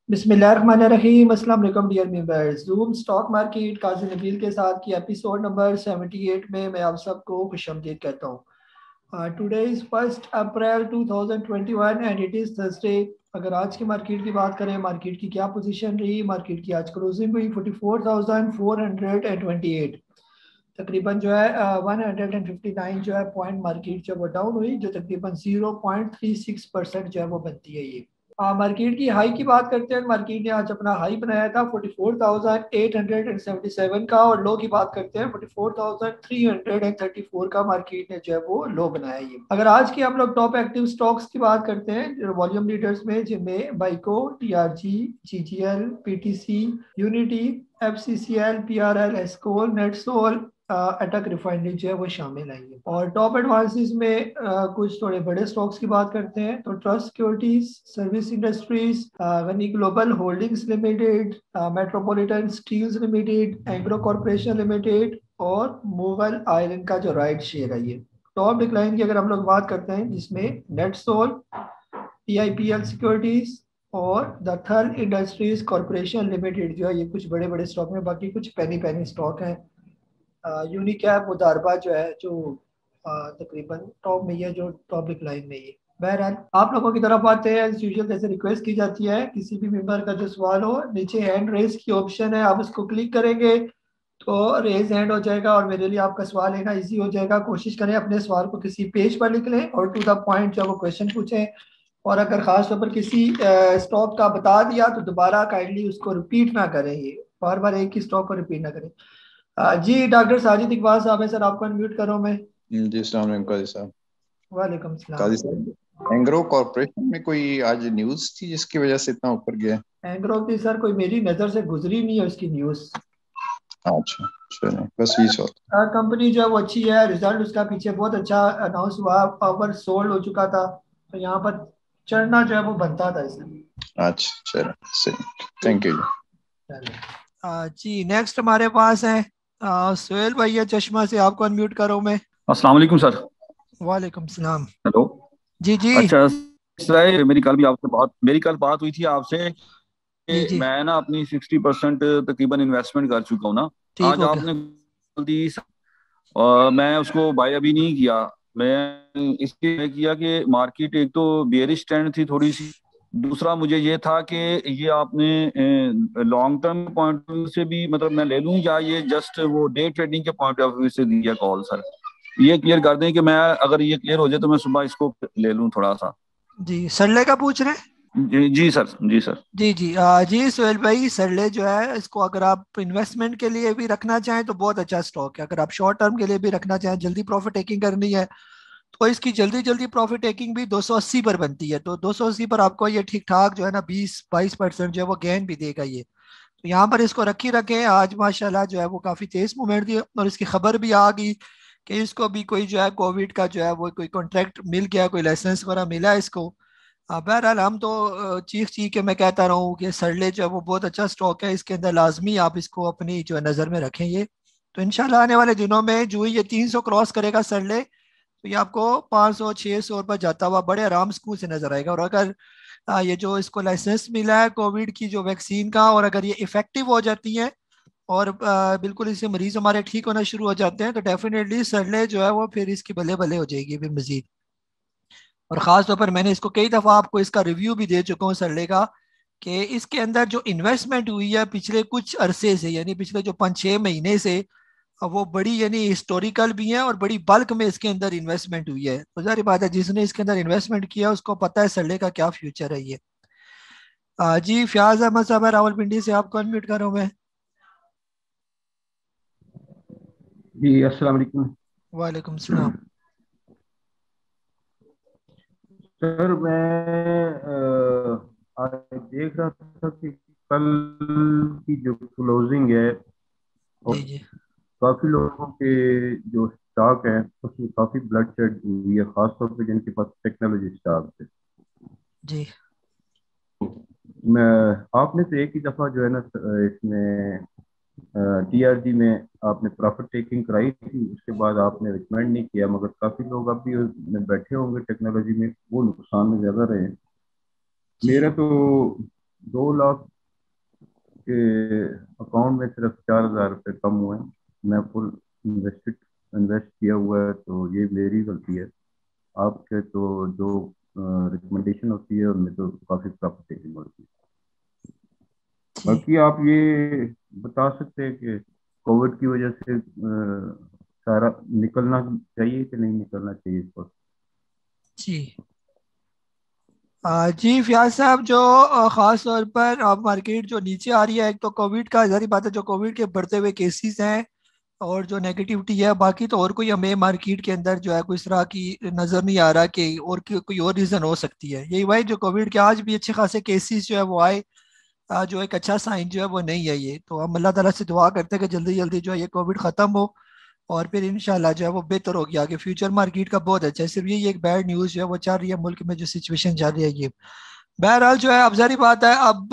बिस्मिल्लाहिर्रहमानिर्रहीम। अस्सलाम वालेकुम dear members. Zoom stock market Qazi Nabeel के साथ की एपिसोड नंबर 78 में मैं आप सबको खुशामदीद कहता हूँ। Today is 1 April 2021 and it is Thursday. अगर आज की मार्केट की बात करें, मार्केट की क्या पोजीशन रही, मार्केट की आज क्लोजिंग हुई 44,428, तकरीबन जो है 159 जो है पॉइंट मार्केट जो वो डाउन हुई, जो तकरीबन 0.36% जो है वो बनती है ये। मार्केट की हाई की बात करते हैं। मार्केट ने आज अपना हाई बनाया था 44,877 का, और लो की बात करते हैं 44,334 का मार्केट ने जो है वो लो बनाया ये। अगर आज की हम लोग टॉप एक्टिव स्टॉक्स की बात करते हैं वॉल्यूम लीडर्स में, जिनमें Byco, TRG, GGL, PTC, Unity, FCCL, PRL, एस्कोल, नेटसोल, अटक रिफाइनरी जो है वो शामिल है। और टॉप एडवांसेस में कुछ थोड़े बड़े स्टॉक्स की बात करते हैं तो trust securities, service industries, Ghani global holdings limited, metropolitan steels limited, agro corporation limited और मोबाइल आयरन का जो राइट शेयर है ये। टॉप डिक्लाइन की अगर हम लोग बात करते हैं, जिसमें नेटसोल, टीआईपीएल सिक्योरिटीज और द थल इंडस्ट्रीज कॉर्पोरेशन लिमिटेड जो है ये कुछ बड़े बड़े स्टॉक में, बाकी कुछ पेनी पेनी स्टॉक हैं। यूनिकैप मुदारबा जो है जो तकरीबन टॉप में है, जो टॉप डिक्लाइन में है। बहरहाल आप लोगों की तरफ आते हैं। एज यूजुअल जैसे रिक्वेस्ट की जाती है, किसी भी मेंबर का जो सवाल हो, नीचे हैंड रेज की ऑप्शन है, आप उसको क्लिक करेंगे तो रेज हैंड हो जाएगा और मेरे लिए आपका सवाल लेना इजी हो जाएगा। कोशिश करें अपने सवाल को किसी पेज पर लिख लें और टू द पॉइंट जो वो क्वेश्चन पूछें। और अगर खास तौर पर किसी स्टॉक का बता दिया तो दोबारा काइंडली उसको रिपीट ना करें, ये बार बार एक ही स्टॉक को रिपीट ना करें। जी डॉक्टर साजिद इकबाल साहब है सर, आपको अनम्यूट करो मैं। जी अस्सलाम वालेकुम काजी साहब। वालेकुम सलाम। काजी साहब, एंग्रो कॉर्पोरेशन में कोई आज न्यूज़ थी जिसकी वजह से इतना ऊपर गया? एंग्रो की सर कोई मेरी नज़र से गुजरी नहीं है उसकी न्यूज़। अच्छा, चलो बस ये सो। कंपनी जो है वो अच्छी है, रिजल्ट उसका पीछे बहुत अच्छा अनाउंस हुआ, पावर सोल्ड हो चुका था, तो यहाँ पर चढ़ना जो है वो बनता था इसमें। अच्छा चलो सही, थैंक यू। चलिए। जी नेक्स्ट हमारे पास है सोहेल भैया चश्मा से, आपको अनम्यूट करो मैं। अस्सलाम वालेकुम सर। वालेकुम सलाम। हेलो। जी जी। अच्छा सर, मेरी कल बात हुई थी आपसे जी कि जी। मैं ना अपनी 60% तकरीबन इन्वेस्टमेंट कर चुका हूँ ना। ठीक आज हो गया। आपने कॉल दी और मैं उसको बाय अभी नहीं किया। मैं इसलिए किया कि मार्केट एक तो बेयरिश ट्रेंड थी थोड़ी सी, दूसरा मुझे ये था कि ये आपने long term point of view से भी मतलब मैं ले लूं, या ये जस्ट वो डे ट्रेडिंग के पॉइंट ऑफ व्यू से दिया कॉल सर? ये क्लियर कर दें कि मैं, अगर ये क्लियर हो जाए तो मैं सुबह इसको ले लूं थोड़ा सा। जी सरले का पूछ रहे हैं। जी सर, जी सर। जी जी। जी सोहेल भाई, सरले जो है इसको अगर आप इन्वेस्टमेंट के लिए भी रखना चाहें तो बहुत अच्छा स्टॉक है। अगर आप शॉर्ट टर्म के लिए भी रखना चाहें, जल्दी प्रॉफिट टेकिंग करनी है, तो इसकी जल्दी जल्दी प्रॉफिट टेकिंग भी 280 पर बनती है। तो 280 पर आपको ये ठीक ठाक जो है ना 20-22% जो है वो गेन भी देगा ये। तो यहाँ पर इसको रखी रखें। आज माशाल्लाह जो है वो काफ़ी तेज मूवमेंट दी और इसकी खबर भी आ गई कि इसको भी कोई जो है कोविड का जो है वो कोई कॉन्ट्रैक्ट मिल गया, कोई लाइसेंस वगैरह मिला है इसको। बहरहाल हम तो चीख चीख के मैं कहता रहा हूँ कि सरले जो है वो बहुत अच्छा स्टॉक है, इसके अंदर लाजमी आप इसको अपनी जो है नज़र में रखें ये। तो इंशाल्लाह आने वाले दिनों में जो ही ये 300 क्रॉस करेगा सरले, तो ये आपको 500-600 पर जाता हुआ बड़े आराम सुकून से नजर आएगा। और अगर ये जो इसको लाइसेंस मिला है कोविड की जो वैक्सीन का, और अगर ये इफेक्टिव हो जाती है और बिल्कुल इससे मरीज हमारे ठीक होना शुरू हो जाते हैं, तो डेफिनेटली सरले जो है वो फिर इसकी बल्ले बल्ले हो जाएगी फिर मजीद। और ख़ास तौर पर मैंने इसको कई दफ़ा आपको इसका रिव्यू भी दे चुका हूँ सरले का, कि इसके अंदर जो इन्वेस्टमेंट हुई है पिछले कुछ अरसे से, यानी पिछले जो 5-6 महीने से, अब वो बड़ी यानी हिस्टोरिकल भी है और बड़ी बल्क में इसके अंदर इन्वेस्टमेंट हुई है। तो जारी बात है जिसने इसके अंदर इन्वेस्टमेंट किया उसको पता है सरले का क्या फ्यूचर है ये। जी फयाज अहमद साहब है रावलपिंडी से, आपको अनम्यूट करूँ मैं। जी अस्सलाम वालेकुम वालेकुम सलाम। सर। मैं आज देख रहा था कि कल की जो क्लोजिंग है, जी और जी। काफी लोगों के जो स्टॉक है उसमें काफी ब्लड शेड हुई है, खासतौर पे जिनके पास टेक्नोलॉजी स्टॉक है। जी मैं आपने तो एक ही दफा जो है ना इसमें टीआरजी में आपने प्रॉफिट टेकिंग कराई थी, उसके बाद आपने रिकमेंड नहीं किया, मगर काफी लोग अभी उसमें बैठे होंगे टेक्नोलॉजी में, वो नुकसान में ज्यादा रहे हैं। जी मेरा तो 2 लाख के अकाउंट में सिर्फ 4,000 रुपये कम हुए हैं। मैं फुल इन्वेस्ट किया हुआ है, तो ये मेरी गलती है। आपके तो जो रिकमेंडेशन होती है उनमें तो काफी प्रॉफिट टेकिंग होती है। जी बाकी आप ये बता सकते हैं कि कोविड की वजह से सारा निकलना चाहिए कि नहीं निकलना चाहिए इस पर। जी जी फयाज साहब, जो ख़ास तौर पर अब मार्केट जो नीचे आ रही है, एक तो कोविड का जारी बात है, जो कोविड के बढ़ते हुए केसेस हैं और जो नेगेटिविटी है, बाकी तो और कोई हमें मार्केट के अंदर जो है कोई इस तरह की नज़र नहीं आ रहा कि और कोई और रीज़न हो सकती है। यही वही जो कोविड के आज भी अच्छे खासे केसेस जो है वो आए, जो एक अच्छा साइन जो है वो नहीं है। ये तो हम अल्लाह ताला से दुआ करते हैं कि जल्दी जल्दी जो है ये कोविड ख़त्म हो और फिर इंशाल्लाह जो है वो बेहतर होगी आगे। फ्यूचर मार्केट का बहुत अच्छा है, सिर्फ यही एक बैड न्यूज़ जो है वो चल रही है मुल्क में, जो सिचुएशन चल रही है ये। बहरहाल जो है अब जारी बात है, अब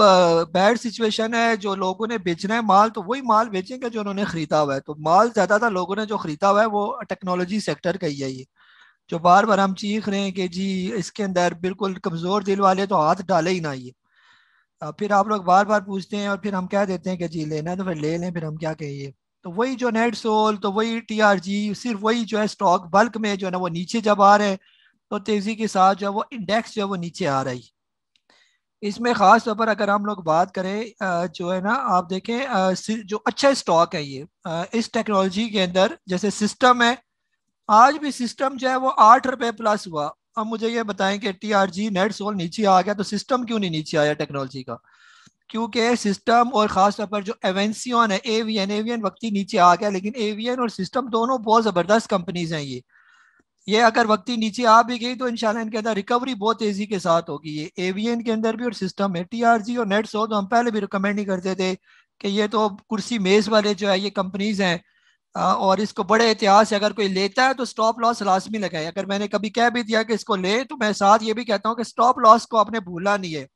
बैड सिचुएशन है, जो लोगों ने बेचना है माल तो वही माल बेचेंगे जो उन्होंने खरीदा हुआ है। तो माल ज्यादातर लोगों ने जो खरीदा हुआ है वो टेक्नोलॉजी सेक्टर का ही है ये। जो बार बार हम चीख रहे हैं कि जी इसके अंदर बिल्कुल कमजोर दिल वाले तो हाथ डाले ही ना ये। फिर आप लोग बार बार पूछते हैं और फिर हम कह देते हैं कि जी लेना है तो फिर ले लें, फिर हम क्या कहिए। तो वही जो नेट सोल, तो वही टीआरजी, सिर्फ वही जो है स्टॉक बल्क में जो है ना वो नीचे जब आ रहे हैं, तो तेजी के साथ जो है वो इंडेक्स जो है वो नीचे आ रही है। इसमें खास तौर पर अगर हम लोग बात करें, जो है ना आप देखें, जो अच्छा स्टॉक है ये, इस टेक्नोलॉजी के अंदर जैसे सिस्टम है। आज भी सिस्टम जो है वो 8 रुपए प्लस हुआ। अब मुझे ये बताएं कि टीआरजी नेट सोल नीचे आ गया तो सिस्टम क्यों नहीं नीचे आया टेक्नोलॉजी का? क्योंकि सिस्टम और खास तौर पर जो एवेंसियन है, एवीएन, एवीएन वक्ती नीचे आ गया, लेकिन एवीएन और सिस्टम दोनों बहुत जबरदस्त कंपनीज हैं ये अगर वक्ती नीचे आ भी गई तो इंशाल्लाह इनके अंदर रिकवरी बहुत तेजी के साथ होगी। ये एवीएन के अंदर भी और सिस्टम में, टीआरजी और नेट सो तो हम पहले भी रिकमेंड नहीं करते थे कि ये तो कुर्सी मेज वाले जो है ये कंपनीज हैं। और इसको बड़े इतिहास से अगर कोई लेता है तो स्टॉप लॉस लाजमी लगाए। अगर मैंने कभी कह भी दिया कि इसको ले, तो मैं साथ ये भी कहता हूँ कि स्टॉप लॉस को आपने भूलना नहीं है।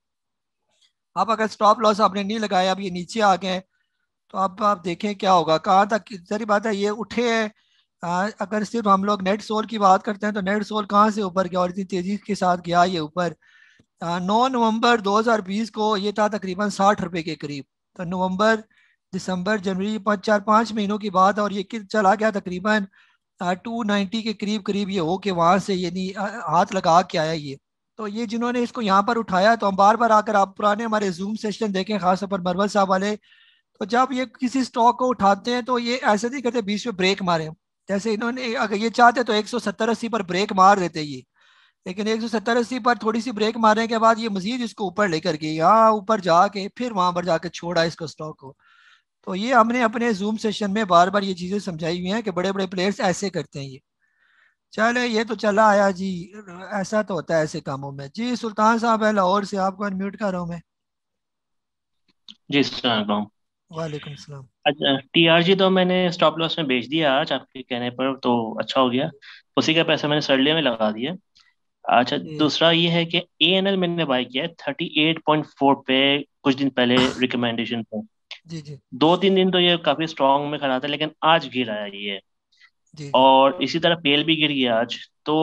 अब अगर स्टॉप लॉस आपने नहीं लगाया, अब ये नीचे आ गए हैं, तो अब आप देखें क्या होगा, कहाँ तक सारी बात है ये उठे हैं। अगर सिर्फ हम लोग नेट सोल की बात करते हैं तो नेट सोल कहाँ से ऊपर गया और इतनी तेजी के साथ गया ये ऊपर। 9 नवंबर 2020 को ये था तकरीबन 60 रुपए के करीब। तो नवंबर, दिसंबर, जनवरी, 4-5 महीनों की बात है और ये चला गया तकरीबन 290 के करीब करीब ये हो के वहां से यानी हाथ लगा के आया ये। तो ये जिन्होंने इसको यहाँ पर उठाया, तो हम बार बार आकर आप पुराने हमारे जूम सेशन देखें, खासतौर पर मरवल साहब वाले, तो जब ये किसी स्टॉक को उठाते हैं तो ये ऐसे नहीं करते बीच में ब्रेक मारे। जैसे इन्होंने अगर ये चाहते तो 170-80 पर ब्रेक मार देते ये, लेकिन 170-80 पर थोड़ी सी ब्रेक मारने के बाद ये मजीद इसको ऊपर लेकर गई, यहाँ ऊपर जाके फिर वहां पर जाके छोड़ा इसको स्टॉक को। तो ये हमने अपने जूम सेशन में बार बार ये चीजें समझाई हुई हैं कि बड़े बड़े प्लेयर्स ऐसे करते हैं ये। चले ये तो चला आया जी, ऐसा तो होता है ऐसे कामों में। जी सुल्तान साहब है लाहौर से, आपको अनम्यूट कर रहा हूँ मैं। जी सलाम। वालेकुम सलाम। अच्छा, टीआरजी तो मैंने स्टॉप लॉस में बेच दिया आज आपके कहने पर, तो अच्छा हो गया। उसी का पैसा मैंने सरले में लगा दिया। अच्छा, जी दूसरा ये है कि एएनएल मैंने बाय किया है 38.4 पे कुछ दिन पहले रिकमेंडेशन पे। जी जी 2-3 दिन तो ये काफी स्ट्रांग में खड़ा था, लेकिन आज गिर आया ये। जी जी और इसी तरह पेल भी गिर गया आज। तो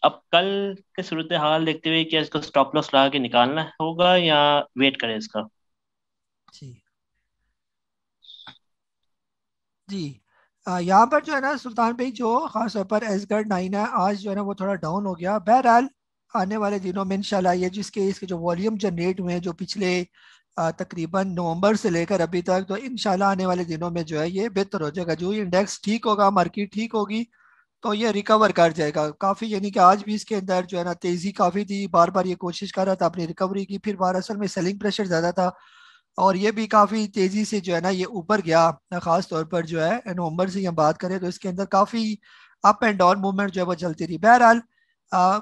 अब कल के सूरत हाल देखते हुए क्या इसको स्टॉप लॉस लगा के निकालना होगा या वेट करें इसका? जी जी यहाँ पर जो है ना सुल्तान भाई, जो खास तौर पर एसगढ़ 9 है, आज जो है ना वो थोड़ा डाउन हो गया। बहरहाल आने वाले दिनों में इंशाल्लाह ये जिसके इसके जो वॉल्यूम जनरेट हुए हैं जो पिछले तकरीबन नवंबर से लेकर अभी तक, तो इंशाल्लाह आने वाले दिनों में जो है ये बेहतर हो जाएगा। जो ये इंडेक्स ठीक होगा, मार्केट ठीक होगी, तो ये रिकवर कर जाएगा काफ़ी। यानी कि आज भी इसके अंदर जो है ना तेज़ी काफ़ी थी, बार बार ये कोशिश कर रहा था अपनी रिकवरी की, फिर बार असल में सेलिंग प्रेशर ज़्यादा था और ये भी काफ़ी तेज़ी से जो है ना ये ऊपर गया। ख़ास तौर पर जो है नवंबर से हम बात करें तो इसके अंदर काफ़ी अप एंड डाउन मूवमेंट जो है वो चलती रही। बहरहाल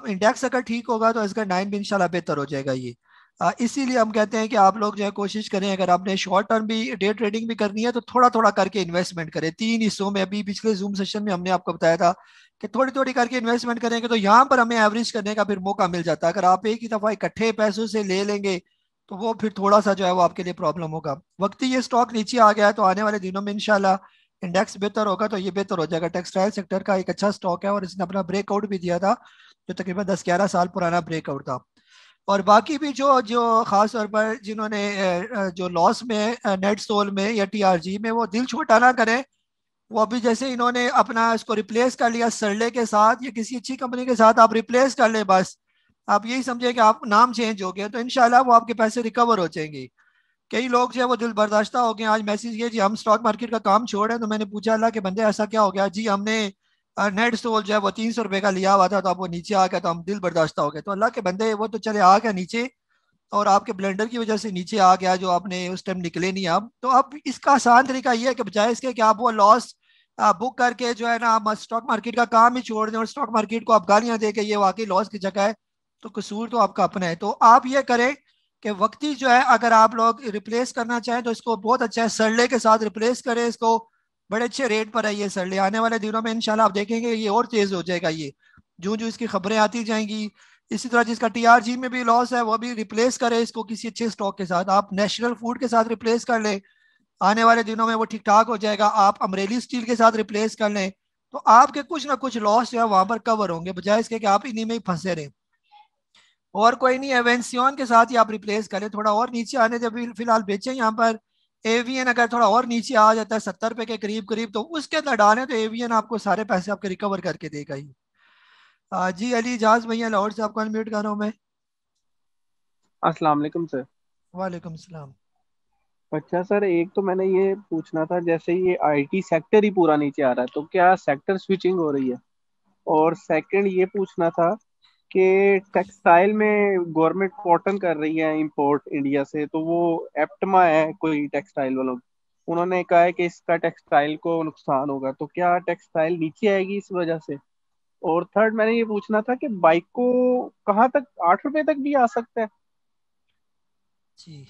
इंडेक्स अगर ठीक होगा तो इसका 9 भी इंशाल्लाह बेहतर हो जाएगा ये। इसीलिए हम कहते हैं कि आप लोग जो है कोशिश करें, अगर आपने शॉर्ट टर्म भी डे ट्रेडिंग भी करनी है तो थोड़ा थोड़ा करके इन्वेस्टमेंट करें 3 हिस्सों में। अभी पिछले जूम सेशन में हमने आपको बताया था कि थोड़ी थोड़ी करके इन्वेस्टमेंट करेंगे तो यहाँ पर हमें एवरेज करने का फिर मौका मिल जाता है। अगर आप एक ही दफा इकट्ठे पैसों से ले लेंगे तो वो फिर थोड़ा सा जो है वो आपके लिए प्रॉब्लम होगा। वक्त ही ये स्टॉक नीचे आ गया है तो आने वाले दिनों में इंशाल्लाह इंडेक्स बेहतर होगा तो ये बेहतर हो जाएगा। टेक्सटाइल सेक्टर का एक अच्छा स्टॉक है और इसने अपना ब्रेकआउट भी दिया था, जो तकरीबन 10-11 साल पुराना ब्रेकआउट था। और बाकी भी जो जो खास तौर पर जिन्होंने जो लॉस में नेट सोल में या टीआरजी में, वो दिल छोटा ना करें। वो अभी जैसे इन्होंने अपना इसको रिप्लेस कर लिया सरले के साथ या किसी अच्छी कंपनी के साथ, आप रिप्लेस कर ले बस। आप यही समझे कि आप नाम चेंज हो गया तो इंशाल्लाह वो आपके पैसे रिकवर हो जाएंगे। कई लोग जो है वो दिल बर्दाश्ता हो गए। आज मैसेज किया जी हम स्टॉक मार्केट का काम छोड़ रहे हैं, तो मैंने पूछा अल्लाह के बंदे ऐसा क्या हो गया? जी हमने नेट सोल जो है वो 300 रुपए का लिया हुआ था, तो अब वो नीचे आ गया तो हम दिल बर्दाश्ता हो गए। तो अल्लाह के बंदे वो तो चले आ गया नीचे, और आपके ब्लेंडर की वजह से नीचे आ गया, जो आपने उस टाइम निकले नहीं आप। तो अब इसका आसान तरीका ये है कि बजाय इसके कि आप वो लॉस बुक करके जो है ना आप स्टॉक मार्केट का काम ही छोड़ दें और स्टॉक मार्केट को आप गालियां दे के ये वाकई लॉस की जगह है, तो कसूर तो आपका अपना है। तो आप ये करें कि वक्ती जो है अगर आप लोग रिप्लेस करना चाहें तो इसको बहुत अच्छा है सरले के साथ रिप्लेस करें इसको। बड़े अच्छे रेट पर है ये सरले, आने वाले दिनों में इंशाल्लाह आप देखेंगे ये और तेज हो जाएगा। ये जो जो इसकी खबरें आती जाएंगी, इसी तरह जिसका टीआरजी में भी लॉस है वो भी रिप्लेस करे इसको किसी अच्छे स्टॉक के साथ। आप नेशनल फूड के साथ रिप्लेस कर लें, आने वाले दिनों में वो ठीक ठाक हो जाएगा। आप अमरेली स्टील के साथ रिप्लेस कर लें, तो आपके कुछ ना कुछ लॉस जो है वहां पर कवर होंगे, बजाय इसके कि आप इन्हीं में ही फंसे रहें। और कोई नहीं, एवेंसियन के साथ ही आप रिप्लेस करें, थोड़ा और नीचे आने जब फिलहाल बेचें यहाँ पर। एवीएन अगर थोड़ा और नीचे आ जाता है 70 रुपए के करीब करीब, तो उसके अंदर डालें तो एवीएन आपको सारे पैसे आपके रिकवर करके देगा ही। जी अली जाज भैया लाहौर से आपको अनम्यूट कर रहा हूँ मैं। अस्सलाम वालेकुम सर। वालेकुम सलाम। अच्छा सर, एक तो मैंने ये पूछना था, जैसे ये आईटी सेक्टर ही पूरा नीचे आ रहा है तो क्या सेक्टर स्विचिंग हो रही है? और सेकंड ये पूछना था कि टेक्सटाइल में गवर्नमेंट कॉटन कर रही है इंपोर्ट इंडिया से, तो वो एप्टमा है कोई टेक्सटाइल वालों, उन्होंने कहा है कि इसका टेक्सटाइल को नुकसान होगा, तो क्या टेक्सटाइल नीचे आएगी इस वजह से? और थर्ड मैंने ये पूछना था कि बाइक को कहाँ तक, 8 रुपए तक भी आ सकता है? जी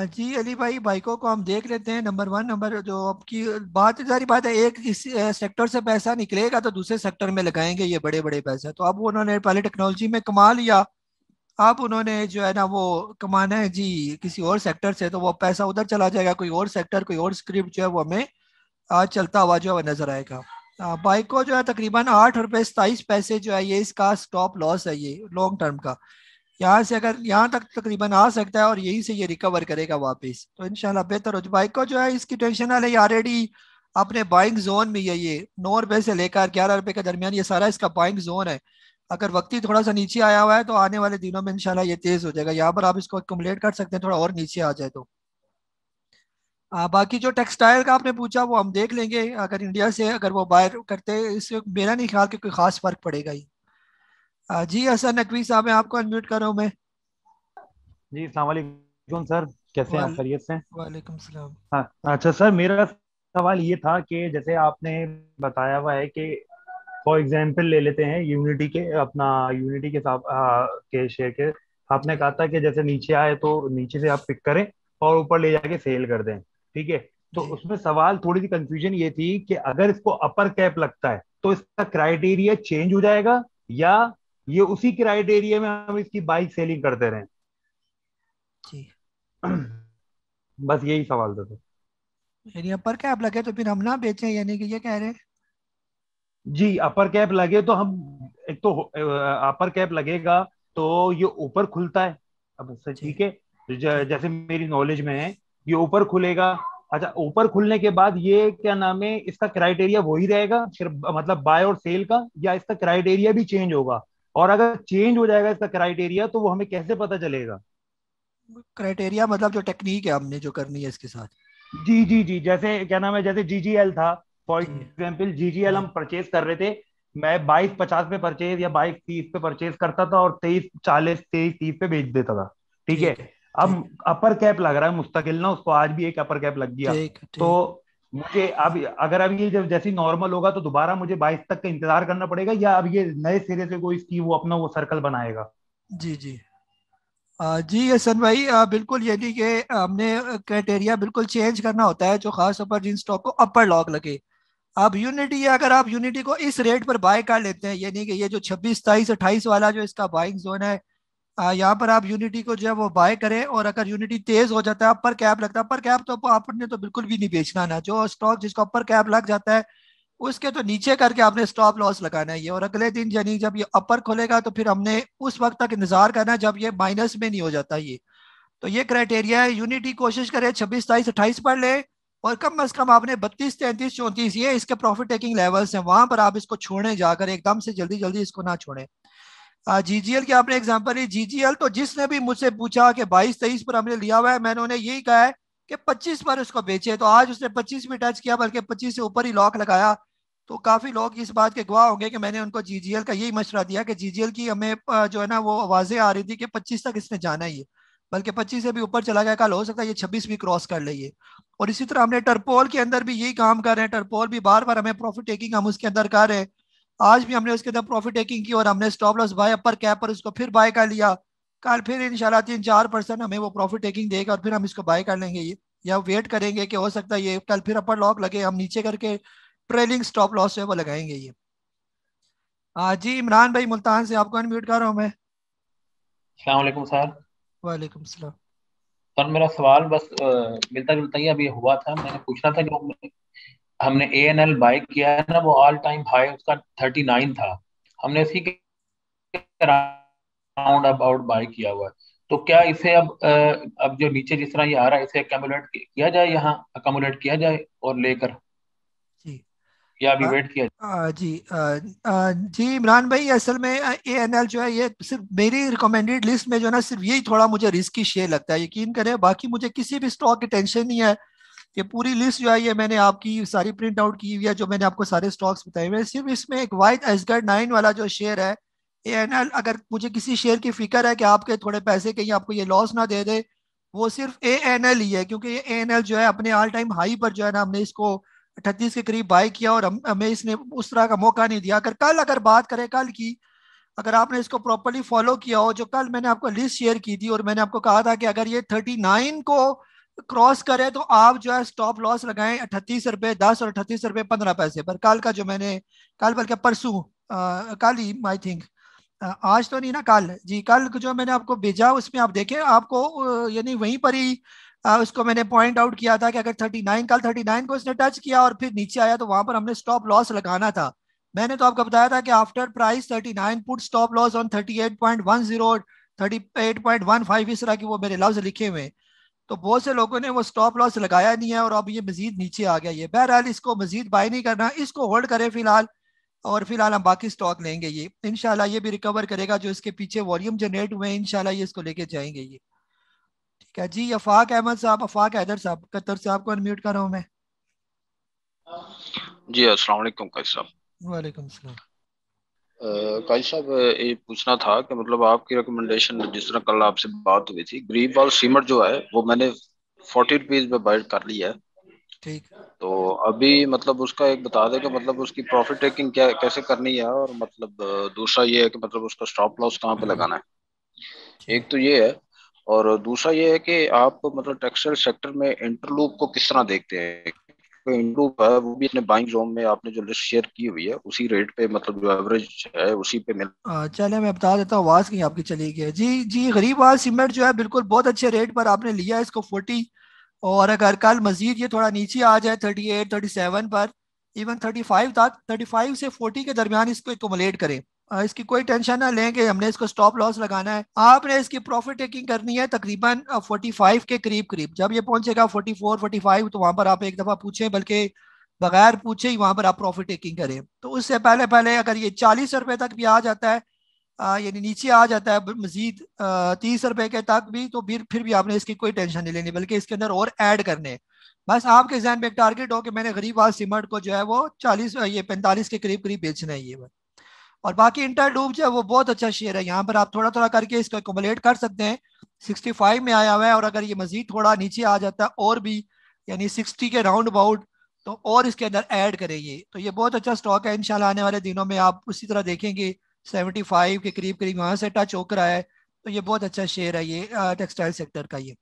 जी अली भाई, बाइकों को हम देख लेते हैं। नंबर वन, नंबर जो आपकी बात सारी बात है, एक इस सेक्टर से पैसा निकलेगा तो दूसरे सेक्टर में लगाएंगे ये बड़े बड़े पैसे। तो अब उन्होंने पहले टेक्नोलॉजी में कमा लिया, अब उन्होंने जो है ना वो कमाना है जी किसी और सेक्टर से, तो वो पैसा उधर चला जाएगा, कोई और सेक्टर कोई और स्क्रिप्ट जो है वो हमें आज चलता हुआ जो है वो नजर आएगा। बाइक को जो है तकरीबन 8 रुपये 27 पैसे जो है ये इसका स्टॉप लॉस है ये लॉन्ग टर्म का। यहाँ से अगर यहाँ तक तकरीबन आ सकता है और यहीं से ये रिकवर करेगा वापस, तो इंशाल्लाह बेहतर हो जाए। बाइक को जो है इसकी टेंशन ना ले, ऑलरेडी अपने बाइंग जोन में ये 9 रुपए से लेकर 11 रुपए के दरमियान ये सारा इसका बाइंग जोन है। अगर वक्ती थोड़ा सा नीचे आया हुआ है तो आने वाले दिनों में इंशाल्लाह ये तेज हो जाएगा। यहाँ पर आप इसको अकुमुलेट कर सकते हैं, थोड़ा और नीचे आ जाए तो। बाकी जो टेक्सटाइल का आपने पूछा वो हम देख लेंगे, अगर इंडिया से अगर वो बाहर करते हैं इससे मेरा नहीं ख्याल कि कोई खास फर्क पड़ेगा ही। जी हसन नकवी साहब मैं आपको अनम्यूट कर रहा हूँ मैं। जी अस्सलाम वालेकुम सर, कैसे हैं आप? वाल खैरियत से? वालेकुम सलाम। हाँ अच्छा सर, मेरा सवाल ये था कि जैसे आपने बताया हुआ है कि फॉर एग्जांपल ले लेते हैं यूनिटी के, अपना यूनिटी के साथ के शेयर के, आपने जी कहा था कि जैसे नीचे आए तो नीचे से आप पिक करें और ऊपर ले जाके सेल कर दें, ठीक है? तो जी उसमें सवाल, थोड़ी सी कंफ्यूजन ये थी कि अगर इसको अपर कैप लगता है तो इसका क्राइटेरिया चेंज हो जाएगा, या ये उसी क्राइटेरिया में हम इसकी बाइक सेलिंग करते रहें? जी बस यही सवाल था। यानी अपर कैप लगे तो फिर हम ना बेचें, यानी कि ये कह रहे हैं? जी अपर कैप लगे तो हम, एक तो अपर कैप लगेगा तो ये ऊपर खुलता है, अब इससे जी ठीक है, ठीक है। जैसे मेरी नॉलेज में है ये ऊपर खुलेगा। अच्छा, ऊपर खुलने के बाद ये क्या नाम है, इसका क्राइटेरिया वही रहेगा सिर्फ, मतलब बाय और सेल का, या इसका क्राइटेरिया भी चेंज होगा? और अगर चेंज हो जाएगा इसका क्राइटेरिया तो वो हमें कैसे पता चलेगा? क्राइटेरिया मतलब जो टेक्निक है हमने जो करनी है इसके साथ। जी जी जी, जैसे क्या नाम है, जैसे जीजीएल था, फॉर जी एग्जाम्पल जीजीएल जी हम परचेज कर रहे थे, मैं 22-50 पे परचेज या 22-30 पे परचेज करता था और 23-40 23-30 पे बेच देता था, ठीक है? ठीक है। अब ठीक अपर कैप लग रहा है मुस्तकिल ना, उसको आज भी एक अपर कैप लग गया, ठीक तो ठीक। मुझे अब, अगर अब ये जब जैसे नॉर्मल होगा तो दोबारा मुझे 22 तक का इंतजार करना पड़ेगा, या अब ये नए सिरे से कोई इसकी वो अपना वो सर्कल बनाएगा? जी जी जी हसन भाई, बिल्कुल यानी कि हमने क्राइटेरिया बिल्कुल चेंज करना होता है जो खास तौर पर जिन स्टॉक को अपर लॉक लगे। अब यूनिटी है, अगर आप यूनिटी को इस रेट पर बाय कर लेते हैं, यानी कि ये जो 26 27 28 वाला जो इसका बाइंग जोन है, यहाँ पर आप यूनिटी को जो है वो बाय करें, और अगर यूनिटी तेज हो जाता है, अपर कैप लगता है, अपर कैप तो आपने तो बिल्कुल भी नहीं बेचना ना, जो स्टॉक जिसका अपर कैप लग जाता है उसके तो नीचे करके आपने स्टॉप लॉस लगाना है ये, और अगले दिन यानी जब ये अपर खोलेगा तो फिर हमने उस वक्त तक इंतजार करना है जब ये माइनस में नहीं हो जाता ये। तो ये क्राइटेरिया है। यूनिटी कोशिश करे 26, 27, 28 पर ले, और कम से कम आपने 32, 33, 34 ये इसके प्रॉफिट टेकिंग लेवल्स हैं, वहां पर आप इसको छोड़ने जाकर एकदम से जल्दी जल्दी इसको ना छोड़ें। जीजीएल की आपने एग्जांपल ली, जीजीएल तो जिसने भी मुझसे पूछा कि 22, 23 पर हमने लिया हुआ है, मैंने उन्हें यही कहा है कि 25 पर उसको बेचे, तो आज उसने 25 भी टच किया, बल्कि 25 से ऊपर ही लॉक लगाया। तो काफी लोग इस बात के गवाह होंगे कि मैंने उनको जीजीएल का यही मशवरा दिया कि जीजीएल की हमें जो है ना वो आवाजें आ रही थी कि 25 तक इसने जाना ही है, बल्कि 25 से भी ऊपर चला गया, कल हो सकता है ये 26 भी क्रॉस कर ले ये। और इसी तरह हमने टर्पोल के अंदर भी यही काम कर रहे हैं, टर्पोल भी बार बार हमें प्रॉफिट टेकिंग हम उसके अंदर कर रहे हैं। आज भी हमने उसके अंदर प्रॉफिट टेकिंग की और हमने stop loss by upper cap पर उसको फिर बाय कर लिया। कल फिर इंशाल्लाह 3-4% हमें वो प्रॉफिट टेकिंग देगा और फिर हम इसको बाय कर लेंगे ये, या वेट करेंगे कि हो सकता है ये कल फिर अपर लॉक लगे, हम नीचे करके ट्रेलिंग स्टॉप लॉस है वो लगाएंगे ये। हाँ जी, इमरान भाई मुल्तान से, आपको अनम्यूट कर रहा हूँ मैं। अस्सलाम वालेकुम सर। वालेकुम सलाम। सर मेरा सवाल बस मिलता जुलता ही अभी हुआ था। मैंने पूछना था जो हमने ANL बाय किया है ना, वो ऑल टाइम हाई उसका 39 था। हमने इसी के राउंड अबाउट बाय किया हुआ है। तो क्या इसे अब जो नीचे जिस तरह ये आ रहा है, इसे अकोमोडेट किया जाए, यहाँ अकोमोडेट किया जाए और लेकर, जी या अभी आ, वेट किया जी इमरान भाई, असल में ANL जो है ये सिर्फ मेरी रिकमेंडेड लिस्ट में जो है ना सिर्फ यही थोड़ा मुझे रिस्की शेयर लगता है, यकीन करें, बाकी मुझे किसी भी स्टॉक की टेंशन नहीं है। ये पूरी लिस्ट जो है ये मैंने आपकी सारी प्रिंट आउट की हुई है, जो मैंने आपको सारे स्टॉक्स बताए हुए हैं। सिर्फ इसमें एक वाइट एसगर्ड 9 वाला जो शेयर है ANL, अगर मुझे किसी शेयर की फिक्र है कि आपके थोड़े पैसे कहीं आपको ये लॉस ना दे दे, वो सिर्फ ANL ही है, क्योंकि ये ANL जो है अपने ऑल टाइम हाई पर जो है ना हमने इसको 38 के करीब बाय किया, और हमें इसने उस तरह का मौका नहीं दिया। अगर बात करें कल की, अगर आपने इसको प्रॉपरली फॉलो किया हो, जो कल मैंने आपको लिस्ट शेयर की थी और मैंने आपको कहा था कि अगर ये 39 को क्रॉस करे तो आप जो है स्टॉप लॉस लगाएं 38 रुपए 10 और 38 रुपए 15 पैसे पर। कल का जो मैंने, कल बल्कि परसों, कल ही आई थिंक, आज तो नहीं ना, कल जी, कल जो मैंने आपको भेजा उसमें आप देखें, आपको यानी वहीं पर ही उसको मैंने पॉइंट आउट किया था कि अगर 39, कल 39 को इसने टच किया और फिर नीचे आया तो वहां पर हमने स्टॉप लॉस लगाना था। मैंने तो आपको बताया था कि after price 39 put stop loss on 38.10, 38.15, इस तरह की वो मेरे लफ्ज लिखे हुए हैं। तो बहुत से लोगों ने वो स्टॉप लॉस लगाया नहीं है और अब ये मजीद नीचे आ गया ये। बहरहाल इसको मजीद बाय नहीं करना, इसको होल्ड करें फिलहाल, और फिलहाल हम बाकी स्टॉक लेंगे ये, इंशाल्लाह ये भी रिकवर करेगा, जो इसके पीछे वॉल्यूम जनरेट हुए हैं इंशाल्लाह ये इसको लेके जाएंगे ये। ठीक है जी, अफाक अहमद साहब, अफाक हैदर साहब कतर से, आपको अनम्यूट कर रहा हूँ मैं। जी अस्सलाम वालेकुम काजी साहब। वालेकुम सलाम। काजी साहब, ये पूछना था कि मतलब आपकी रिकमेंडेशन, जिस तरह कल आपसे बात हुई थी, ग्रीनवॉल सीमेंट जो है वो मैंने 40 रुपीज में बाय कर लिया है। ठीक। तो अभी मतलब उसका एक बता दें कि मतलब उसकी प्रॉफिट टेकिंग क्या कैसे करनी है, और मतलब दूसरा ये है कि मतलब उसका स्टॉप लॉस कहाँ पे लगाना है। ठीक। एक तो ये है, और दूसरा ये है कि आप मतलब टेक्सटाइल सेक्टर में इंटरलूप को किस तरह देखते हैं। इंटरलूप है वो भी अपने बाइंग जोन में आपने जो लिस्ट शेयर की हुई है उसी रेट पे, मतलब जो एवरेज है उसी पे मिल। चले मैं बता देता हूँ, आवाज कहीं आपकी चली गई है जी। जी, गरीबवाल सीमेंट जो है बिल्कुल बहुत अच्छे रेट पर आपने लिया है इसको 40, और अगर कल मजीद ये थोड़ा नीचे आ जाए 38, 37 पर, इवन 35 तक, 35 से 40 के दरमियान इसको एकोमोलेट करें। इसकी कोई टेंशन ना लें कि हमने इसको स्टॉप लॉस लगाना है, आपने इसकी प्रॉफिट टेकिंग करनी है तकरीबन 45 के करीब करीब। जब ये पहुंचेगा 44, 45 तो वहां पर आप एक दफा पूछें, बल्कि बगैर पूछे ही वहां पर आप प्रॉफिट टेकिंग करें। तो उससे पहले पहले अगर ये 40 रुपए तक भी आ जाता है, यानी नीचे आ जाता है मजीद 30 रुपए के तक भी, तो फिर भी आपने इसकी कोई टेंशन नहीं लेनी, बल्कि इसके अंदर और ऐड करने हैं। बस आपके जहन में एक टारगेट हो कि मैंने गरीबवाल सीमेंट को जो है वो 40, ये 45 के करीब करीब बेचना है ये बस। और बाकी इंटरडूब जो है वो बहुत अच्छा शेयर है, यहाँ पर आप थोड़ा थोड़ा करके इसको एकोमोलेट कर सकते हैं। 65 में आया हुआ है, और अगर ये मजीद थोड़ा नीचे आ जाता है और भी, यानी 60 के राउंड अबाउट, तो और इसके अंदर ऐड करें ये, तो ये बहुत अच्छा स्टॉक है। इंशाल्लाह आने वाले दिनों में आप उसी तरह देखेंगे 75 के करीब करीब वहां से टच होकर आया है, तो ये बहुत अच्छा शेयर है ये टेक्सटाइल सेक्टर का ये।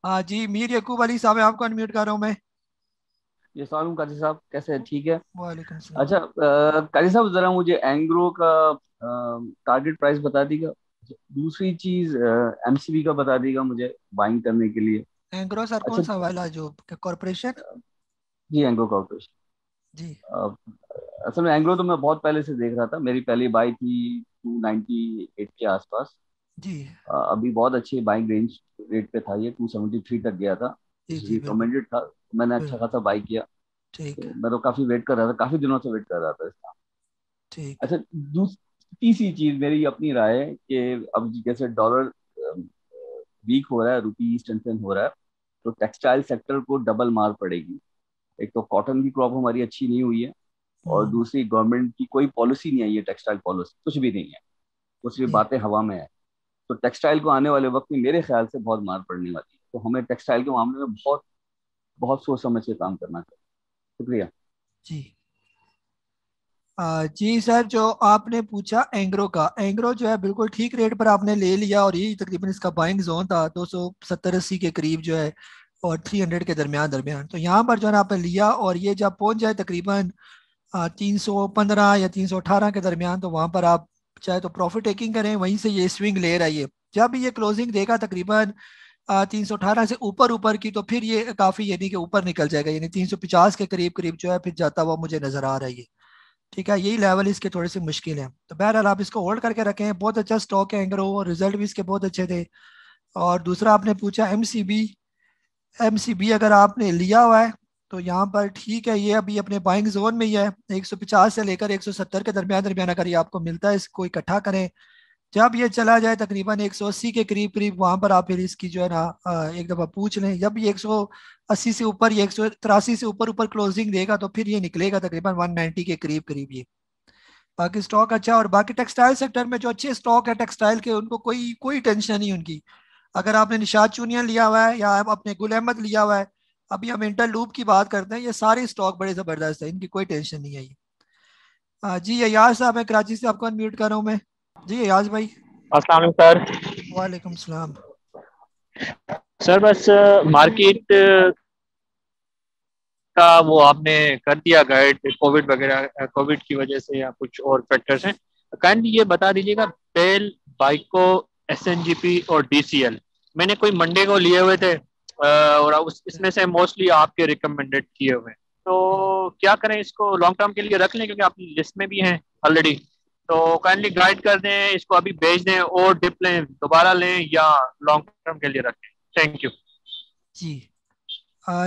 हाँ जी, मीर यकूब अली साहब, आपको अनम्यूट कर रहा हूँ मैं। ये सलाम काजी साहब, कैसे हैं? ठीक है। वालेकुम सलाम। अच्छा काजी साहब, जरा मुझे एंग्रो का टारगेट प्राइस बता दीजिएगा। दूसरी चीज एमसीबी का बता देगा मुझे बाइंग करने के लिए। एंग्रो सर अच्छा, कौन सा वाला जो कॉर्पोरेशन? जी एंग्रो कॉर्पोरेशन। जी असल में एंग्रो तो मैं बहुत पहले से देख रहा था, मेरी पहली बाई थी 298 के आसपास। जी अभी बहुत अच्छी बाइंग रेंज रेट पे था, ये 273 तक गया था, जी जी बिल्कुल रिकमेंडेड था, तो मैंने अच्छा बिल्कुल खासा बाई किया। ठीक तो मैं तो काफी वेट कर रहा था, काफी दिनों से वेट कर रहा था इसका। ठीक। अच्छा, तीसरी चीज मेरी अपनी राय है कि अब जैसे डॉलर वीक हो रहा है, रुपी स्ट्रेंथन हो रहा है, तो टेक्सटाइल सेक्टर को डबल मार पड़ेगी। एक तो कॉटन की क्रॉप हमारी अच्छी नहीं हुई है, और हम्म, दूसरी गवर्नमेंट की कोई पॉलिसी नहीं आई है, टेक्सटाइल पॉलिसी कुछ भी नहीं है, वो सिर्फ जी बातें हवा में है। तो टेक्सटाइल को आने वाले वक्त में मेरे ख्याल से बहुत मार पड़ने वाली है, तो हमें टेक्सटाइल के मामले में बहुत बहुत सोच समझ के काम करना चाहिए। शुक्रिया। जी जी सर, जो आपने पूछा एंग्रो का, एंग्रो जो है बिल्कुल ठीक रेट पर आपने ले लिया, और यही तकरीबन इसका बाइंग जोन था 270-80 के करीब जो है, और 300 के दरमियान दरमियान। तो यहाँ पर जो है ना आपने लिया, और ये जब पहुंच जाए तकरीबन 315 या 318 के दरमियान, तो वहां पर आप चाहे तो प्रॉफिट टेकिंग करें, वहीं से ये स्विंग ले रही है। जब ये क्लोजिंग देगा तकरीबन 318 से ऊपर ऊपर की, तो फिर ये काफी यानी कि ऊपर निकल जाएगा, यानी 350 के करीब करीब जो है फिर जाता हुआ मुझे नजर आ रहा है ये। ठीक है, यही लेवल इसके थोड़े से मुश्किल है। तो बहरहाल आप इसको होल्ड करके रखें, बहुत अच्छा स्टॉक है एंग्रो, और रिजल्ट भी इसके बहुत अच्छे थे। और दूसरा आपने पूछा एमसीबी, एमसीबी अगर आपने लिया हुआ है तो यहाँ पर ठीक है, ये अभी अपने बाइंग जोन में ही है, 150 से लेकर 170 के दरमियान दरमियान अगर ये आपको मिलता है, इसको इकट्ठा करें। जब ये चला जाए तकरीबन 180 के करीब करीब, वहां पर आप फिर इसकी जो है ना एक दफा पूछ लें। जब ये 180 से ऊपर, ये 183 से ऊपर ऊपर क्लोजिंग देगा, तो फिर ये निकलेगा तकरीबन 190 के करीब करीब ये। बाकी स्टॉक अच्छा, और बाकी टेक्सटाइल सेक्टर में जो अच्छे स्टॉक है टेक्सटाइल के, उनको कोई कोई टेंशन नहीं उनकी। अगर आपने निशात चूनिया लिया हुआ है, या आप अपने गुल अहमद लिया हुआ है, अभी हम इंटरलूप की बात करते हैं, ये सारे स्टॉक बड़े जबरदस्त है, इनकी कोई टेंशन नहीं है ये। जी अयाज साहब, मैं कराची से आपको अनम्यूट कर रहा हूँ मैं। जी अयाज भाई। अस्सलाम वालेकुम सर। वालेकुम सलाम। सर बस मार्केट का वो आपने कर दिया गाइड, कोविड वगैरह, कोविड की वजह से या कुछ और फैक्टर्स हैं, काइंडली ये बता दीजिएगा। पेल, बाइको, एसएनजीपी और डीसीएल मैंने कोई मंडे को लिए हुए थे, और इसमें से मोस्टली आपके रिकमेंडेड किए हुए हैं। तो क्या करें, इसको लॉन्ग टर्म के लिए रख लें क्योंकि आपकी लिस्ट में भी हैं ऑलरेडी? तो काइंडली गाइड कर दें, इसको अभी भेज दें और डिप लें, दोबारा लें, या लॉन्ग टर्म के लिए रखें? थैंक यू जी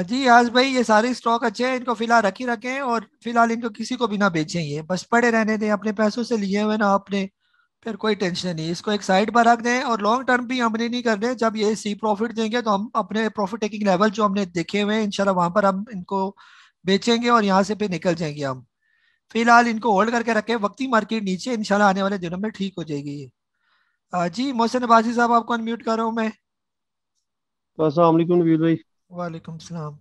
जी आज भाई, ये सारे स्टॉक अच्छे हैं, इनको फिलहाल रख ही रखें, और फिलहाल इनको किसी को भी ना बेचें, ये बस पड़े रहने दें, अपने पैसों से लिए हुए ना आपने, फिर कोई टेंशन नहीं। इसको एक साइड पर रख दें, और लॉन्ग टर्म भी हमने नहीं कर रहे। जब ये सी प्रॉफिट देंगे तो हम अपने प्रॉफिट टेकिंग लेवल जो हमने देखे हुए हैं, इंशाल्लाह वहां पर हम इनको बेचेंगे, और यहाँ से फिर निकल जाएंगे हम। फिलहाल इनको होल्ड करके रखें, वक्ती मार्केट नीचे इंशाल्लाह आने वाले दिनों में ठीक हो जाएगी ये। जी मोहसिन अब्बासी साहब, आपको अनम्यूट कर रहा हूँ मैं। अस्सलाम वालेकुम नवीद भाई। वालेकुम सलाम।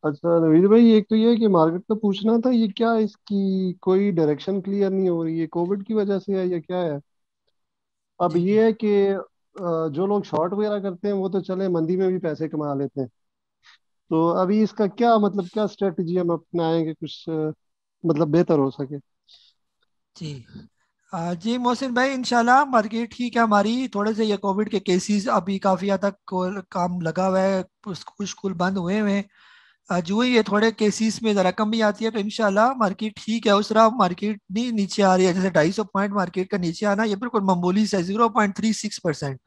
अच्छा नवीद भाई, एक तो ये है कि मार्केट का पूछना था, ये क्या इसकी कोई डायरेक्शन क्लियर नहीं हो रही है, कोविड की वजह से है या क्या है? अब जी ये है कि जो लोग शॉर्ट वगैरह करते हैं वो तो चले मंदी में भी पैसे कमा लेते हैं, तो अभी इसका क्या मतलब, क्या स्ट्रेटजी हम अपनाएंगे कुछ मतलब बेहतर हो सके? जी जी मोहसिन भाई, इंशाल्लाह मार्केट ठीक है हमारी। थोड़े से ये कोविड के केसेस अभी काफ़ी हद तक काम लगा हुआ है, स्कूल स्कूल बंद हुए हुए हैं। जो ही ये थोड़े केसेस में ज़रा कमी आती है, तो इंशाल्लाह मार्केट ठीक है। उस तरह मार्केट नहीं नीचे आ रही है, जैसे 250 पॉइंट मार्केट का नीचे आना, ये बिल्कुल मामूली से 0.36%।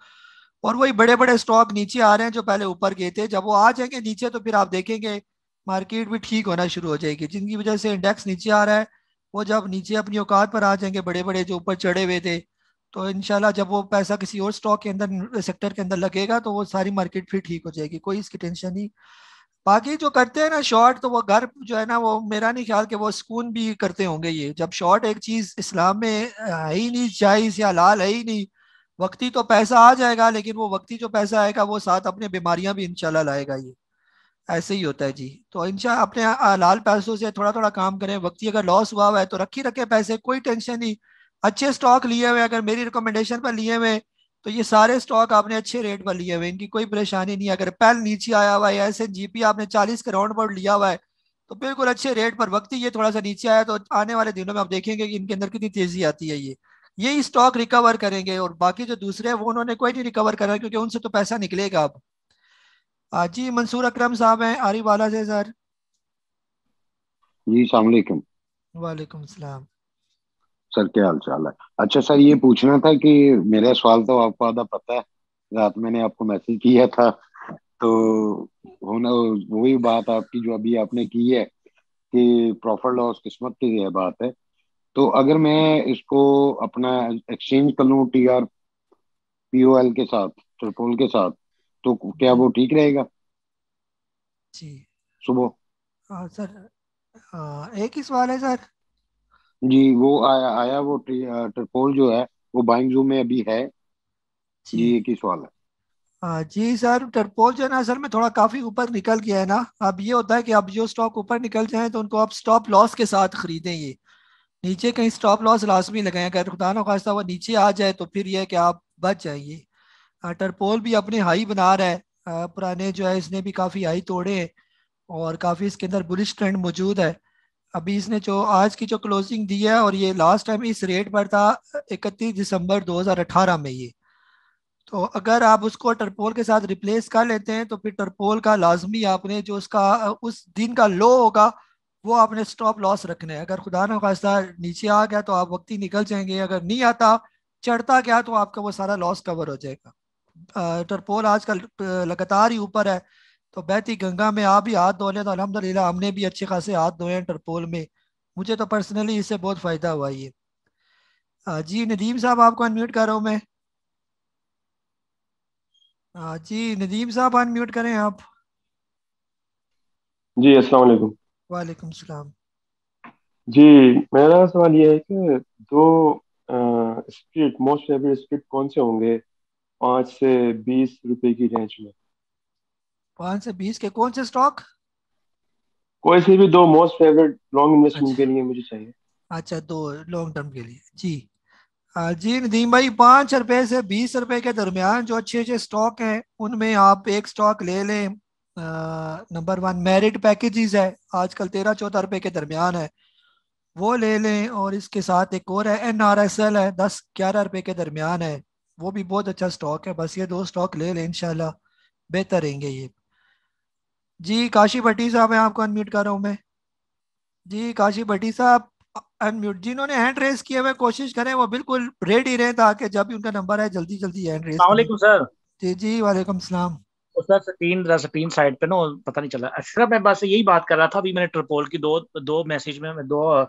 और वही बड़े बड़े स्टॉक नीचे आ रहे हैं जो पहले ऊपर गए थे। जब वो आ जाएंगे नीचे, तो फिर आप देखेंगे मार्केट भी ठीक होना शुरू हो जाएगी, जिनकी वजह से इंडेक्स नीचे आ रहा है। वो जब नीचे अपनी औकात पर आ जाएंगे, बड़े बड़े जो ऊपर चढ़े हुए थे, तो इंशाल्लाह जब वो पैसा किसी और स्टॉक के अंदर, सेक्टर के अंदर लगेगा, तो वो सारी मार्केट फिर ठीक हो जाएगी, कोई इसकी टेंशन नहीं। बाकी जो करते हैं ना शॉर्ट, तो वो घर जो है ना, वो मेरा नहीं ख्याल कि वो सुकून भी करते होंगे। ये जब शॉर्ट एक चीज इस्लाम में है ही नहीं, जायज या हलाल है ही नहीं। वक्ती तो पैसा आ जाएगा, लेकिन वो वक्ती जो पैसा आएगा वो साथ अपने बीमारियां भी इंशाल्लाह लाएगा ये। ऐसे ही होता है जी। तो इंशाल्लाह अपने हलाल पैसों से थोड़ा थोड़ा काम करें। वक्ती अगर लॉस हुआ हुआ है तो रखी रखे पैसे, कोई टेंशन नहीं। अच्छे स्टॉक लिए हुए, अगर मेरी रिकमेंडेशन पर लिए हुए, तो ये सारे स्टॉक आपने अच्छे रेट पर लिए हुए, इनकी कोई परेशानी नहीं है। अगर पेल नीचे आया हुआ है, या ऐसे जीपी आपने 40 के राउंड अबाउट लिया हुआ है, तो बिल्कुल अच्छे रेट पर। वक्ती ये थोड़ा सा नीचे आया, तो आने वाले दिनों में आप देखेंगे कि इनके अंदर कितनी तेजी आती है ये। यही स्टॉक रिकवर करेंगे, और बाकी जो दूसरे हैं वो उन्होंने कोई नहीं रिकवर करा, क्योंकि उनसे तो पैसा निकलेगा अब। जी मंसूर अकरम साहब हैं आरी वाला से सर। जी अस्सलाम वालेकुम। वालेकुम सलाम। सर क्या हाल चाल है? अच्छा सर, ये पूछना था कि मेरा सवाल तो आपको आधा पता है, रात मैंने आपको मैसेज किया था, तो होना वही बात आपकी जो अभी आपने की है कि प्रॉफिट लॉस किस्मत की है बात है। तो अगर मैं इसको अपना एक्सचेंज कर लूँ TRPOL के साथ, टर्पोल के साथ, तो क्या वो ठीक रहेगा जी सुबह? सर एक ही सवाल है सर। जी वो आया वो टर्पोल जो है वो बाइंग जूम में अभी है जी, जी एक ही सवाल है। जी सर, टर्पोल जो है ना असल में थोड़ा काफी ऊपर निकल गया है ना। अब ये होता है कि अब जो स्टॉक ऊपर निकल जाए तो उनको आप स्टॉप लॉस के साथ खरीदें। ये नीचे कहीं स्टॉप लॉस लाजमी लगाएं, अगर खुदा ना खास्ता वो नीचे आ जाए तो फिर ये है कि आप बच जाइए। टर्पोल भी अपने हाई बना रहा है, पुराने जो है इसने भी काफी हाई तोड़े हैं, और काफी इसके अंदर बुलिश ट्रेंड मौजूद है। अभी इसने जो आज की जो क्लोजिंग दी है, और ये लास्ट टाइम इस रेट पर था 31 दिसंबर 2018 में ये। तो अगर आप उसको टर्पोल के साथ रिप्लेस कर लेते हैं तो फिर टर्पोल का लाजमी आपने जो उसका उस दिन का लो होगा वो आपने स्टॉप लॉस रखना है। अगर खुदा ना खास्ता नीचे आ गया तो आप वक्त ही निकल जाएंगे, अगर नहीं आता चढ़ता गया तो आपका वो सारा लॉस कवर हो जाएगा। टर्पोल आजकल लगातार ही ऊपर है, तो बहती गंगा में आप भी हाथ धो लें तो अल्हम्दुलिल्लाह हमने भी अच्छे खासे हाथ धोए हैं टर्पोल में। मुझे तो पर्सनली इससे बहुत फायदा हुआ ये। जी नदीम साहब आपको अनम्यूट कर रहा हूँ मैं। जी नदीम साहब अनम्यूट करें आप। जी अस्सलाम वालेकुम। वालेकुम सलाम। जी मेरा सवाल ये है कि दो स्ट्रीट मोस्ट फेवरेट स्ट्रीट कौन से होंगे 5 से 20 रुपए की रेंज में? 5 से 20 के कौन से स्टॉक? कोई से भी दो मोस्ट फेवरेट लॉन्ग इन्वेस्टमेंट के अच्छा लिए मुझे चाहिए। अच्छा, दो लॉन्ग टर्म के लिए जी। जी नदीम भाई, 5 रुपए से 20 रुपए के दरमियान जो अच्छे अच्छे स्टॉक हैं उनमें आप एक स्टॉक ले लें। नंबर 1 मेरिट पैकेजेस है, आजकल 13-14 रुपए के दरमियान है, वो ले लें। और इसके साथ एक और है NRSL है, 10-11 रुपए के दरमियान है, वो भी बहुत अच्छा स्टॉक है। बस ये दो स्टॉक ले लें, इंशाल्लाह बेहतर रहेंगे ये। जी काशी भट्टी साहब, मैं आपको अनम्यूट कर रहा हूँ मैं। जी काशी भट्टी साहब अनम्यूट। जिन्होंने हैंड रेस किया हुआ कोशिश करें वो बिल्कुल रेडी रहे, ताकि जब भी उनका नंबर है जल्दी जल्दी हैंड रेस करें। वालेकुम सर। जी जी वालेकुम सलाम। तो सर स्क्रीन साइड पे ना वो पता नहीं चला। अच्छा मैं बस यही बात कर रहा था, अभी मैंने ट्रिपोल की दो दो मैसेज में दो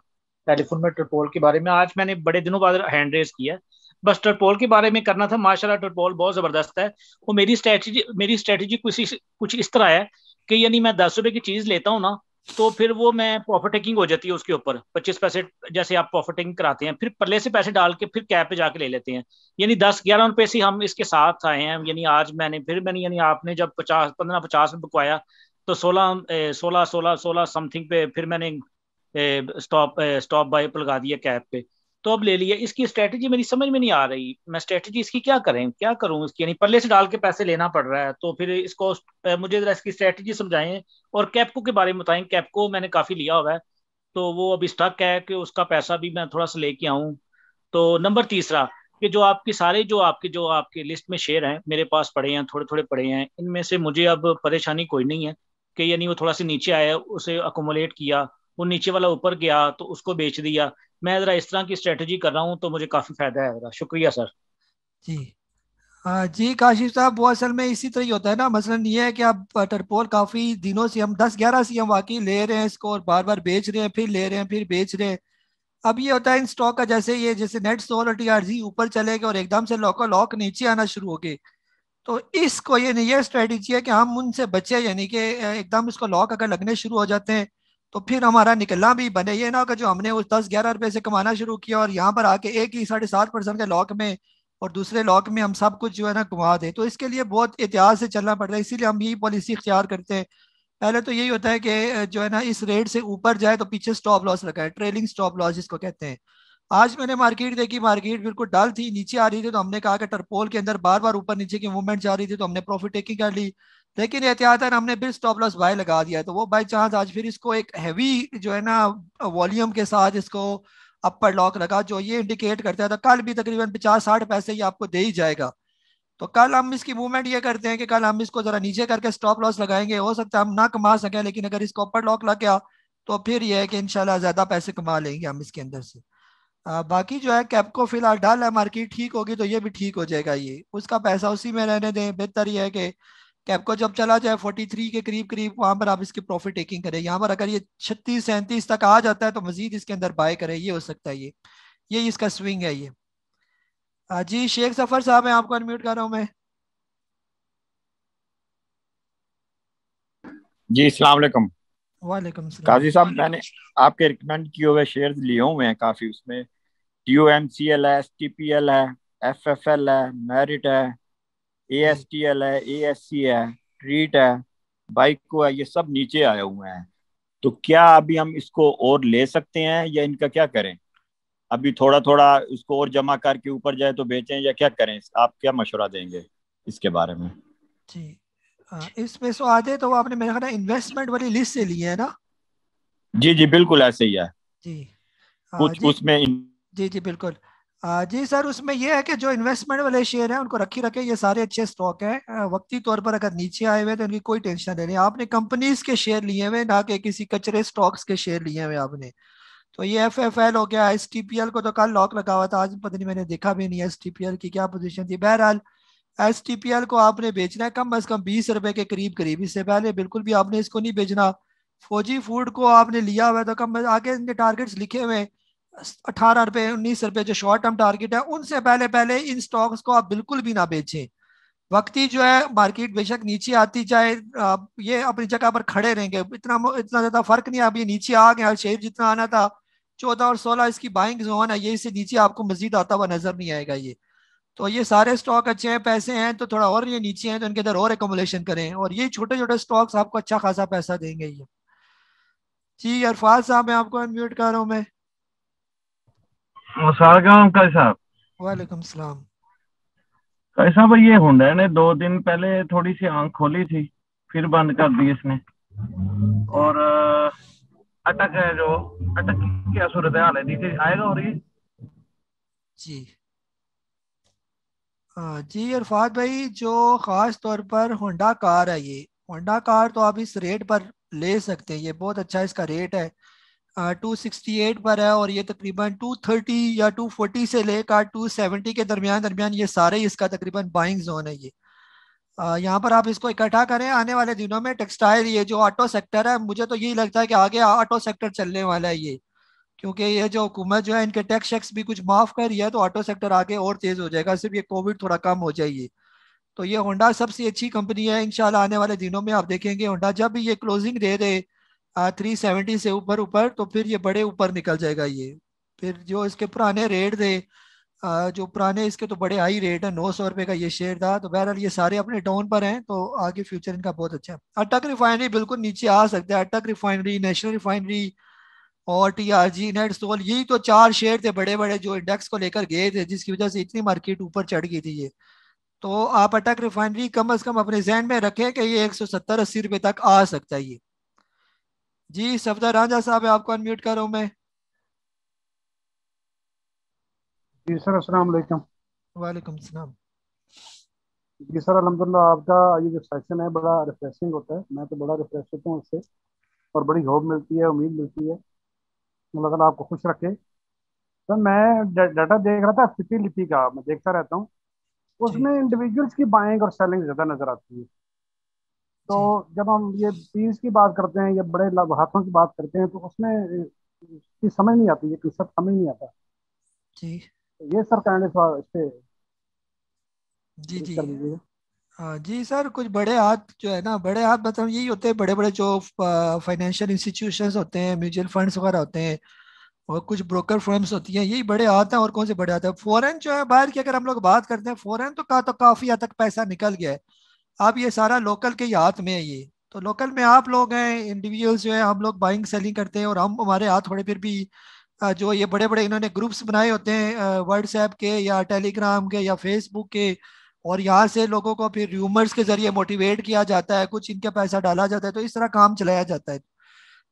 टेलीफोन में ट्रिपोल के बारे में आज मैंने बड़े दिनों बाद हैंड रेस किया। बस ट्रिपोल के बारे में करना था। माशाल्लाह ट्रिपोल बहुत जबरदस्त है। वो मेरी स्ट्रेटजी कुछ इस तरह है कि यानी मैं 10 रुपए की चीज लेता हूँ ना, तो फिर वो मैं प्रॉफिट टेकिंग हो जाती है उसके ऊपर 25 पैसे, जैसे आप प्रॉफिट टेकिंग कराते हैं, फिर पल्ले से पैसे डाल के फिर कैप पे जाके ले लेते हैं। यानी 10-11 रुपए से हम इसके साथ आए हैं। यानी आज मैंने यानी आपने जब 50-15-50 में बुकवाया तो 16 समथिंग पे फिर मैंने स्टॉप बाय पे लगा दिया कैप पे, तो अब ले लिया। इसकी स्ट्रेटजी मेरी समझ में नहीं आ रही, मैं स्ट्रेटजी इसकी क्या करूं इसकी। यानी पल्ले से डाल के पैसे लेना पड़ रहा है, तो फिर इसको मुझे जरा इसकी स्ट्रेटजी समझाएं। और कैपको के बारे में बताएं, कैपको मैंने काफी लिया हुआ है, तो वो अभी स्टक है कि उसका पैसा भी मैं थोड़ा सा लेके आऊं। तो नंबर तीसरा कि जो आपके लिस्ट में शेयर हैं मेरे पास पड़े हैं, थोड़े थोड़े पड़े हैं, इनमें से मुझे अब परेशानी कोई नहीं है कि यानी वो थोड़ा सा नीचे आया उसे अकोमोलेट किया, वो नीचे वाला ऊपर गया तो उसको बेच दिया। मैं जरा इस तरह की स्ट्रेटजी कर रहा हूँ तो मुझे काफी फायदा है मेरा। शुक्रिया सर। जी जी काशिफ साहब, वो असल में इसी तरह ही होता है ना। मसलन ये है कि आप टर्पोल काफी दिनों से हम 10-11 से हम वाकई ले रहे हैं इसको, और बार बार बेच रहे हैं, फिर ले रहे हैं, फिर बेच रहे हैं। अब ये होता है इन स्टॉक का, जैसे नेट सोल और TRZ ऊपर चले गए और एकदम से लॉक नीचे आना शुरू हो गए, तो इसको ये स्ट्रेटेजी है कि हम उनसे बचे। यानी कि एकदम इसको लॉक अगर लगने शुरू हो जाते हैं तो फिर हमारा निकलना भी बने। ये ना कि जो हमने उस 10-11 रुपए से कमाना शुरू किया और यहाँ पर आके एक ही 7.5% के लॉक में और दूसरे लॉक में हम सब कुछ जो है ना कमा दे। तो इसके लिए बहुत एहतियात से चलना पड़ता है, इसीलिए हम यही पॉलिसी इख्तियार करते हैं। पहले तो यही होता है कि जो है ना इस रेट से ऊपर जाए तो पीछे स्टॉप लॉस रखा है, ट्रेलिंग स्टॉप लॉस जिसको कहते हैं। आज मैंने मार्केट देखी, मार्केट बिल्कुल डल थी, नीचे आ रही थी, तो हमने कहा कि टर्पोल के अंदर बार बार ऊपर नीचे की मूवमेंट जा रही थी, तो हमने प्रॉफिट टेकिंग कर ली। लेकिन एहतियातन हमने फिर स्टॉप लॉस बाय लगा दिया, तो वो बाई चांस आज फिर इसको एक हैवी जो है ना वॉल्यूम के साथ इसको अपर लॉक लगा जो ये इंडिकेट करता है, तो कल भी तकरीबन 50-60 पैसे ये आपको दे ही जाएगा। तो कल हम इसकी मूवमेंट ये करते हैं कि कल हम इसको जरा नीचे करके स्टॉप लॉस लगाएंगे, हो सकता है हम ना कमा सकें, लेकिन अगर इसको अपर लॉक लग गया तो फिर ये है कि इंशाल्लाह ज्यादा पैसे कमा लेंगे हम इसके अंदर से। बाकी जो है कैपको फिलहाल डल है, मार्केट ठीक होगी तो ये भी ठीक हो जाएगा, ये उसका पैसा उसी में रहने दें। बेहतर ये है कि कैपको जब चला जाए 43 के करीब करीब, वहां पर आप इसकी प्रॉफिट टेकिंग करें। यहाँ पर अगर ये 36-37 तक आ जाता है तो मजीद इसके अंदर बाय करें, ये हो सकता है। ये इसका स्विंग है ये। जी शेख सफर साहब, मैं आपको अनम्यूट कर रहा हूँ मैं। जी अस्सलाम वालेकुम। वालेकुम सलाम। काजी साहब, मैंने आपके रिकमेंड किए हुए शेयर्स लिए हुए हैं काफी, उसमें TUMCL है, STPL है, FFL है, मेरिट है, ASTL है, ASC है, ट्रीट है, बाइको है, ये सब नीचे आए हुए हैं। तो क्या अभी हम इसको और ले सकते हैं या इनका क्या करें? अभी थोड़ा थोड़ा इसको और जमा करके ऊपर जाए तो बेचें या क्या करें? आप क्या मशवरा देंगे इसके बारे में? जी इसमें सो आधे तो आपने मेरे ख्याल इन्वेस्टमेंट वाली लिस्ट से लिए है ना? जी जी बिल्कुल ऐसे ही है। जी कुछ जी, उसमें जी जी बिल्कुल। जी सर, उसमें यह है कि जो इन्वेस्टमेंट वाले शेयर हैं उनको रखी रखे, ये सारे अच्छे स्टॉक हैं। वक्ती तौर पर अगर नीचे आए हुए तो इनकी कोई टेंशन नहीं। आपने कंपनीज के शेयर लिए हुए, ना कि किसी कचरे स्टॉक्स के शेयर लिए हुए आपने। तो ये FFL हो गया। STPL को तो कल लॉक लगा हुआ था, आज पता नहीं, मैंने देखा भी नहीं STPL की क्या पोजीशन थी। बहरहाल STPL को आपने बेचना है कम अज कम 20 रुपए के करीब करीब, इससे पहले बिल्कुल भी आपने इसको नहीं बेचना। फौजी फूड को आपने लिया हुआ है तो कम आगे इनके टारगेट्स लिखे हुए हैं 18 रुपए 19 रुपए, जो शॉर्ट टर्म टारगेट है, उनसे पहले पहले इन स्टॉक्स को आप बिल्कुल भी ना बेचें। वक्ती जो है मार्केट बेशक नीचे आती चाहे, ये अपनी जगह पर खड़े रहेंगे, इतना ज्यादा फर्क नहीं है। अब ये नीचे आ गया, शेयर जितना आना था 14 और 16 इसकी बाइंग जोन है, ये इससे नीचे आपको मजीद आता हुआ नजर नहीं आएगा ये। तो ये सारे स्टॉक अच्छे हैं, पैसे हैं तो थोड़ा और ये नीचे हैं तो इनके अंदर और एकोमोलेशन करें, और ये छोटे छोटे स्टॉक्स आपको अच्छा खासा पैसा देंगे ये। जी अरफाज साहब, मैं आपको अनम्यूट कर रहा हूँ मैं। सलाम काजी साहब। वालेकुम सलाम। काजी साहब, ये हुंडा ने 2 दिन पहले थोड़ी सी आंख खोली थी, फिर बंद कर दी इसने, और अटक है, जो अटक की क्या सूरत हाल है, नीचे आएगा और ये? जी जी अरफात भाई, जो ख़ास तौर पर होंडा कार है, ये होंडा कार तो आप इस रेट पर ले सकते हैं, ये बहुत अच्छा इसका रेट है। 268 पर है, और ये तकरीबन 230 या 240 से लेकर 270 के दरमियान दरमियान ये सारे इसका तकरीबन बाइंग जोन है ये। यहाँ पर आप इसको इकट्ठा करें। आने वाले दिनों में टेक्सटाइल, ये जो ऑटो सेक्टर है, मुझे तो यही लगता है कि आगे ऑटो सेक्टर चलने वाला है ये, क्योंकि ये जो हुकूमत जो है इनके टैक्स शैक्स भी कुछ माफ कर रही है, तो ऑटो सेक्टर आगे और तेज हो जाएगा, सिर्फ ये कोविड थोड़ा कम हो जाएगी। तो ये होंडा सबसे अच्छी कंपनी है। इंशाल्लाह आने वाले दिनों में आप देखेंगे होंडा जब भी ये क्लोजिंग दे दे 370 से ऊपर ऊपर, तो फिर ये बड़े ऊपर निकल जाएगा ये। फिर जो इसके पुराने रेट थे, जो पुराने इसके तो बड़े हाई रेट है, 900 रुपये का ये शेयर था। तो बहरहाल ये सारे अपने डाउन पर हैं, तो आगे फ्यूचर इनका बहुत अच्छा है। अटक रिफाइनरी बिल्कुल नीचे आ सकता है, अटक रिफाइनरी, नेशनल रिफाइनरी और TRG, नेटसोल, यही तो 4 शेयर थे बड़े बड़े जो इंडेक्स को लेकर गए थे, जिसकी वजह से इतनी मार्केट ऊपर चढ़ गई थी ये। तो आप अटक रिफाइनरी कम अज कम अपने जहन में रखें कि ये 170-80 रुपए तक आ सकता है ये। जी सफदर रांझा साहब, आपको अनम्यूट कर रहा हूं मैं। जी सर, अस्सलाम वालेकुम। वालेकुम सलाम। जी सर, अल्हम्दुलिल्लाह, आपका ये जो सेशन है बड़ा रिफ्रेशिंग होता है, मैं तो बड़ा रिफ्रेश होता हूँ उससे, और बड़ी होप मिलती है, उम्मीद मिलती है। अल्लाह ताला आपको खुश रखे। सर मैं डाटा देख रहा था फिफ्टी लिपि का, मैं देखता रहता हूँ, उसमें इंडिविजुअल्स की बाइंग और सेलिंग ज़्यादा नज़र आती है। तो जब हम ये पीस की बात करते हैं या बड़े हाथों की बात करते हैं, तो उसमें की समझ नहीं आती, ये कंसेप्ट समझ नहीं आता। जी तो ये सर कहने इस पे जी जी कर दीजिएगा। हाँ जी सर, कुछ बड़े हाथ जो है ना, बड़े हाथ मतलब यही होते हैं, बड़े बड़े जो फाइनेंशियल इंस्टीट्यूशंस होते हैं, म्यूचुअल फंड्स वगैरह होते हैं, और कुछ ब्रोकर फर्म्स होती हैं, यही बड़े हाथ हैं। और कौन से बड़े हाथ हैं? फॉरेन जो है, बाहर की अगर हम लोग बात करते हैं, फॉरेन तो काफी हद तक पैसा निकल गया है। अब ये सारा लोकल के ही हाथ में है ये। तो लोकल में आप लोग हैं, इंडिविजुअल्स जो है, हम लोग बाइंग सेलिंग करते हैं, और हम हमारे हाथ थोड़े फिर भी जो ये बड़े बड़े इन्होंने ग्रुप्स बनाए होते हैं व्हाट्सएप के या टेलीग्राम के या फेसबुक के, और यहाँ से लोगों को फिर र्यूमर्स के जरिए मोटिवेट किया जाता है, कुछ इनका पैसा डाला जाता है, तो इस तरह काम चलाया जाता है।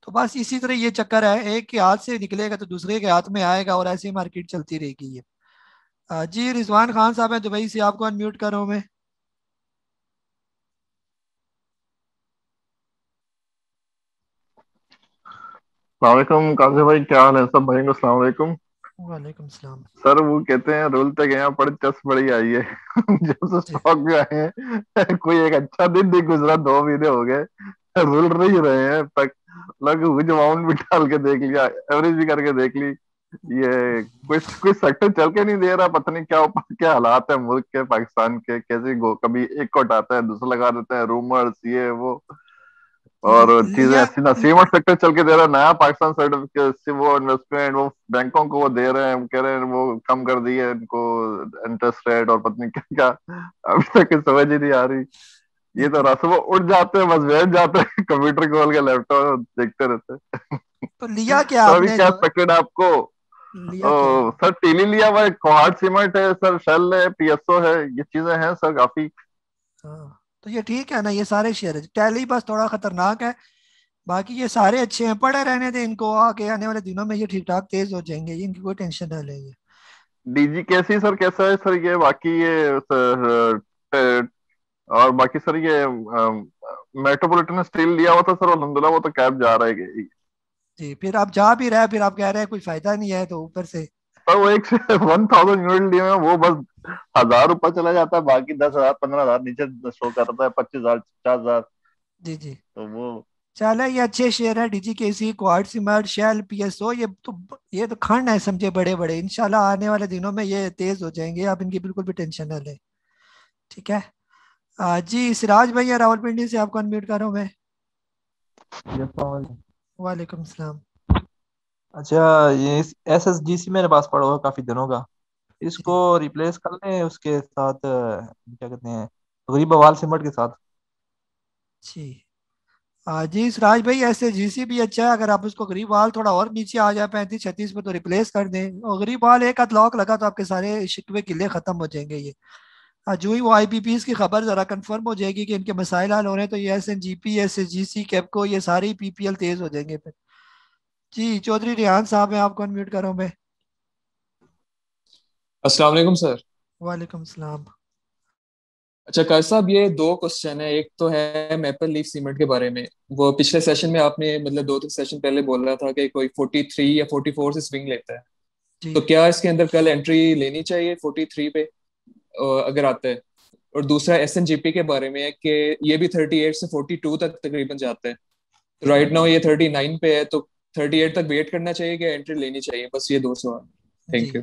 तो बस इसी तरह ये चक्कर है, एक के हाथ से निकलेगा तो दूसरे के हाथ में आएगा और ऐसे ही मार्केट चलती रहेगी ये। जी रिजवान खान साहब है दुबई से, आपको अनम्यूट कर रहा हूं मैं। सलामकुम काजी भाई, क्या हाल है सब भाई को? सलामकुम। वालेकुम सलाम। सर वो कहते हैं रुलते गए हैं, पर चस बड़ी आई है। जब से स्टॉक में आए हैं कोई एक अच्छा दिन नहीं गुजरा, 2 महीने हो गए रुल रही रहे हैं तक। लग हुज अमाउंट भी डाल के देख लिया, एवरेज भी करके देख ली, ये कोई सेक्टर चल के नहीं दे रहा। पता नहीं क्या हालात है मुल्क के, पाकिस्तान के। कैसे कभी एक को हटाता है दूसरा लगा देता है, रूमर्स ये वो, और चीजें लिया ऐसी ना। सीमेंट सेक्टर चल के दे रहा है, नया पाकिस्तान सर्टिफिकेट से वो इन्वेस्टमेंट वो बैंकों को वो दे रहे हैं, कह रहे हैं वो कम कर दी है इनको इंटरेस्ट रेट, और पता नहीं क्या क्या। अभी तक समझ ही नहीं आ रही। ये तो रात सुबह उठ जाते हैं, बस बैठ जाते हैं कंप्यूटर खोल के लैपटॉप देखते रहते हैं। तो लिया क्या तो अभी आपने क्या जो एक्सपेक्टेड है आपको? लिया क्या है? सर टीली लिया हुआ है, कोहार्ट सीमेंट है सर, शेल है, पीएसओ है, ये चीजें हैं सर काफी। हाँ, तो ये ठीक है ना, ये सारे शेयर है। टैली बस थोड़ा खतरनाक है, बाकी ये सारे अच्छे हैं। पड़े रहने दें इनको, आके आने वाले दिनों में ये ठीक ठाक तेज हो जाएंगे, इनकी कोई टेंशन ना लेंगे। डीजी कैसी सर, कैसा है सर ये? बाकी ये और बाकी सर ये मेट्रोपॉलिटन स्टील लिया हुआ था सर, अल्हम्दुलिल्लाह वो तो कैब जा रहा है। जी, फिर आप जा भी रहे, फिर आप कह रहे हैं कोई फायदा नहीं है, तो ऊपर से पर वो एक 1000 यूनिट लिए हैं, वो बस 1000 ऊपर चला जाता है, बाकी 10,000 15,000 नीचे शो करता है, 25,000 50,000। जी जी तो वो चले, ये अच्छे शेयर है, डीजीकेसी, क्वार्ट सीमेंट, शेल, पीएसओ। ये तो खंड है समझे, बड़े बड़े। इंशाल्लाह आने वाले दिनों में ये तेज हो जाएंगे, आप इनकी बिल्कुल भी टेंशन ना लें। ठीक है। जी सिराज भैया रावलपिंडी से, आपको अनम्यूट कर रहा हूँ मैं। वालेकुम सलाम। अच्छा, ये SSGC मेरे पास पड़ा हुआ काफी दिनों का, इसको रिप्लेस कर लें उसके साथ क्या कहते हैं, गरीब अवाल सिमट के साथ। जी जी सिराज भाई, ऐसे जीसी भी अच्छा है, अगर आप उसको गरीब वाल थोड़ा और नीचे आ जाए 35-36 पे तो रिप्लेस कर दें, और गरीब वाल एक आध लॉक लगा तो आपके सारे शिकवे किले खत्म हो जाएंगे। ये जो ही वो आईपीपीस की खबर जरा कंफर्म हो जाएगी कि इनके मसाइल हल हो रहे हैं, तो ये SNGP, SGC, कैपको, ये सारे PPL तेज हो जाएंगे फिर। जी चौधरी रेहान साहब है, आपको अनम्यूट कर रहा हूँ मैं। अस्सलाम वालेकुम सर। वालेकुम सलाम। अच्छा काश साहब, ये 2 क्वेश्चन है। एक तो है मेपल लीफ सीमेंट के बारे में। वो पिछले सेशन में आपने मतलब 2-3 सेशन पहले बोल रहा था कि कोई 43 या 44 से स्विंग लेता है, जी तो क्या इसके अंदर कल एंट्री लेनी चाहिए 43 पे अगर आता है? और दूसरा SNGP के बारे में है कि ये भी 38 से 42 तक तकरीबन जाता है, तो राइट नाउ ये 39 पे है, तो 38 तक वेट करना चाहिए कि एंट्री लेनी चाहिए? बस ये 2 सवाल। Thank you.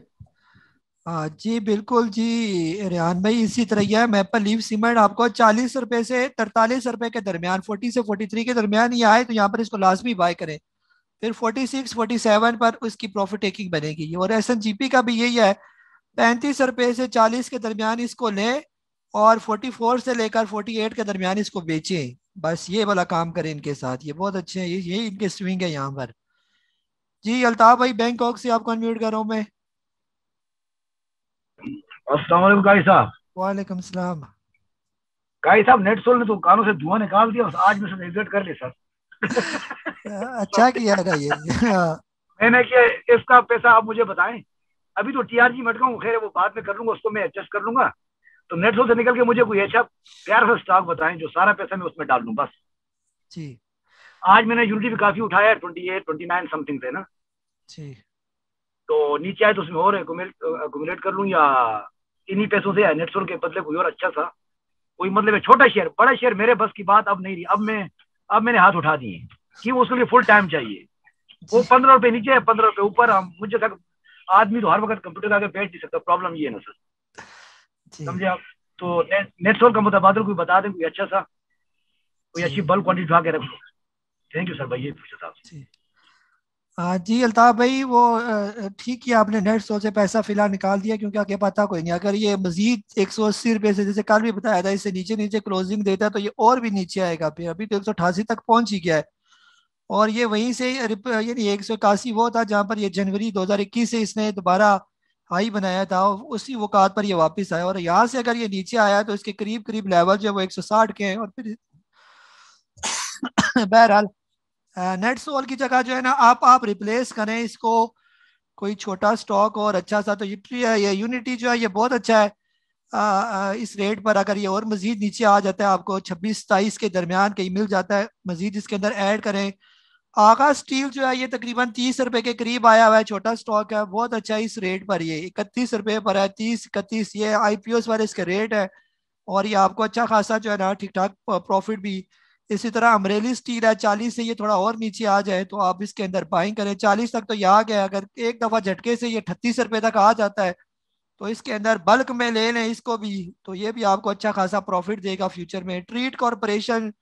जी बिल्कुल जी रेहान भाई, इसी तरह ही है। मेपल लीफ सीमेंट आपको 40 रुपए से 43 रुपए के दरमियान, 40 से 43 के दरमियान ये आए तो यहाँ पर इसको लाजमी बाय करें। फिर 46-47 पर उसकी प्रॉफिट टेकिंग बनेगी। और SNGP का भी यही है, 35 रुपए से 40 के दरमियान इसको लें, और 44 से लेकर 48 के दरमियान इसको बेचें। बस ये वाला काम करें इनके साथ, ये बहुत अच्छे हैं, ये इनके स्विंग है यहाँ पर। जी अल्ताफ भाई बैंकॉक से, आपको अनम्यूट कर रहा हूँ मैं। अस्सलाम वालेकुम काई साहब। वालेकुम सलाम। काई साहब, नेटसोल ने तो कानों से धुआं निकाल दिया, आज में से एग्जिट कर ली सर। अच्छा किया ना ये। मैंने किया, इसका पैसा आप मुझे बताएं। अभी तो TRG मटका हूँ, खैर वो बाद में कर लूंगा, उसको मैं एडजस्ट कर लूंगा। तो नेटसोल से निकल के मुझे कोई अच्छा प्यार सा स्टॉक बताएं जो सारा पैसा मैं उसमें डाल दूं बस। जी आज मैंने यूनिटी भी काफी उठाया, 28-29 समथिंग थे ना, जी। तो नीचे आए तो उसमें और अकुमुलेट कर लूं, या इन्हीं पैसों से नेटसोल के बदले कोई और अच्छा सा कोई, मतलब है छोटा शेयर, बड़ा शेयर मेरे बस की बात अब नहीं रही। अब मैंने हाथ उठा दिए कि उसके लिए फुल टाइम चाहिए। वो 15 रुपए नीचे है, 15 रुपए ऊपर। हम मुझे तक आदमी तो हर वक्त कंप्यूटर के आगे बैठ नहीं सकता, प्रॉब्लम ये है ना सर, समझे आप? तो नेटसोल का मुतबादल कोई बता दें, कोई अच्छा सा, कोई अच्छी बल्क क्वांटिटी उठा के रखो। थैंक यू सर भाई, ये पूछा था। जी अल्ताफ भाई, वो ठीक है, आपने नेटसोल से पैसा फिलहाल निकाल दिया, क्योंकि आगे पता कोई नहीं, अगर ये मजीद 180 रुपए से, जैसे कल भी बताया था, इससे नीचे नीचे क्लोजिंग देता है तो ये और भी नीचे आएगा। फिर अभी तो 188 तक पहुंच ही गया है, और ये वहीं से यानी 181 वो था जहां पर ये जनवरी 2021 से इसने दोबारा हाई बनाया था, उसी वक़्त पर ये वापस आया। और यहाँ से अगर ये नीचे आया तो इसके करीब करीब लेवल जो है वो 160 के हैं। और फिर बहरहाल नेट सोल की जगह जो है ना आप रिप्लेस करें इसको कोई छोटा स्टॉक और अच्छा सा, तो ये यूनिटी जो है ये बहुत अच्छा है। इस रेट पर अगर ये और मजीद नीचे आ जाता है, आपको 26-27 के दरमियान कहीं मिल जाता है, मजीद इसके अंदर ऐड करें। आगा स्टील जो है ये तकरीबन 30 रुपए के करीब आया हुआ है, छोटा स्टॉक है, बहुत अच्छा है इस रेट पर, ये 31 रुपए पर है, 30-31 ये IPOs वाले इसके रेट है। और ये आपको अच्छा खासा जो है ना ठीक ठाक प्रॉफिट भी। इसी तरह अमरेली स्टील है, 40 से ये थोड़ा और नीचे आ जाए तो आप इसके अंदर बाइंग करें, 40 तक तो ये आ गया, अगर एक दफा झटके से ये 38 रुपए तक आ जाता है तो इसके अंदर बल्क में ले लें इसको भी, तो ये भी आपको अच्छा खासा प्रॉफिट देगा फ्यूचर में। ट्रीट कॉरपोरेशन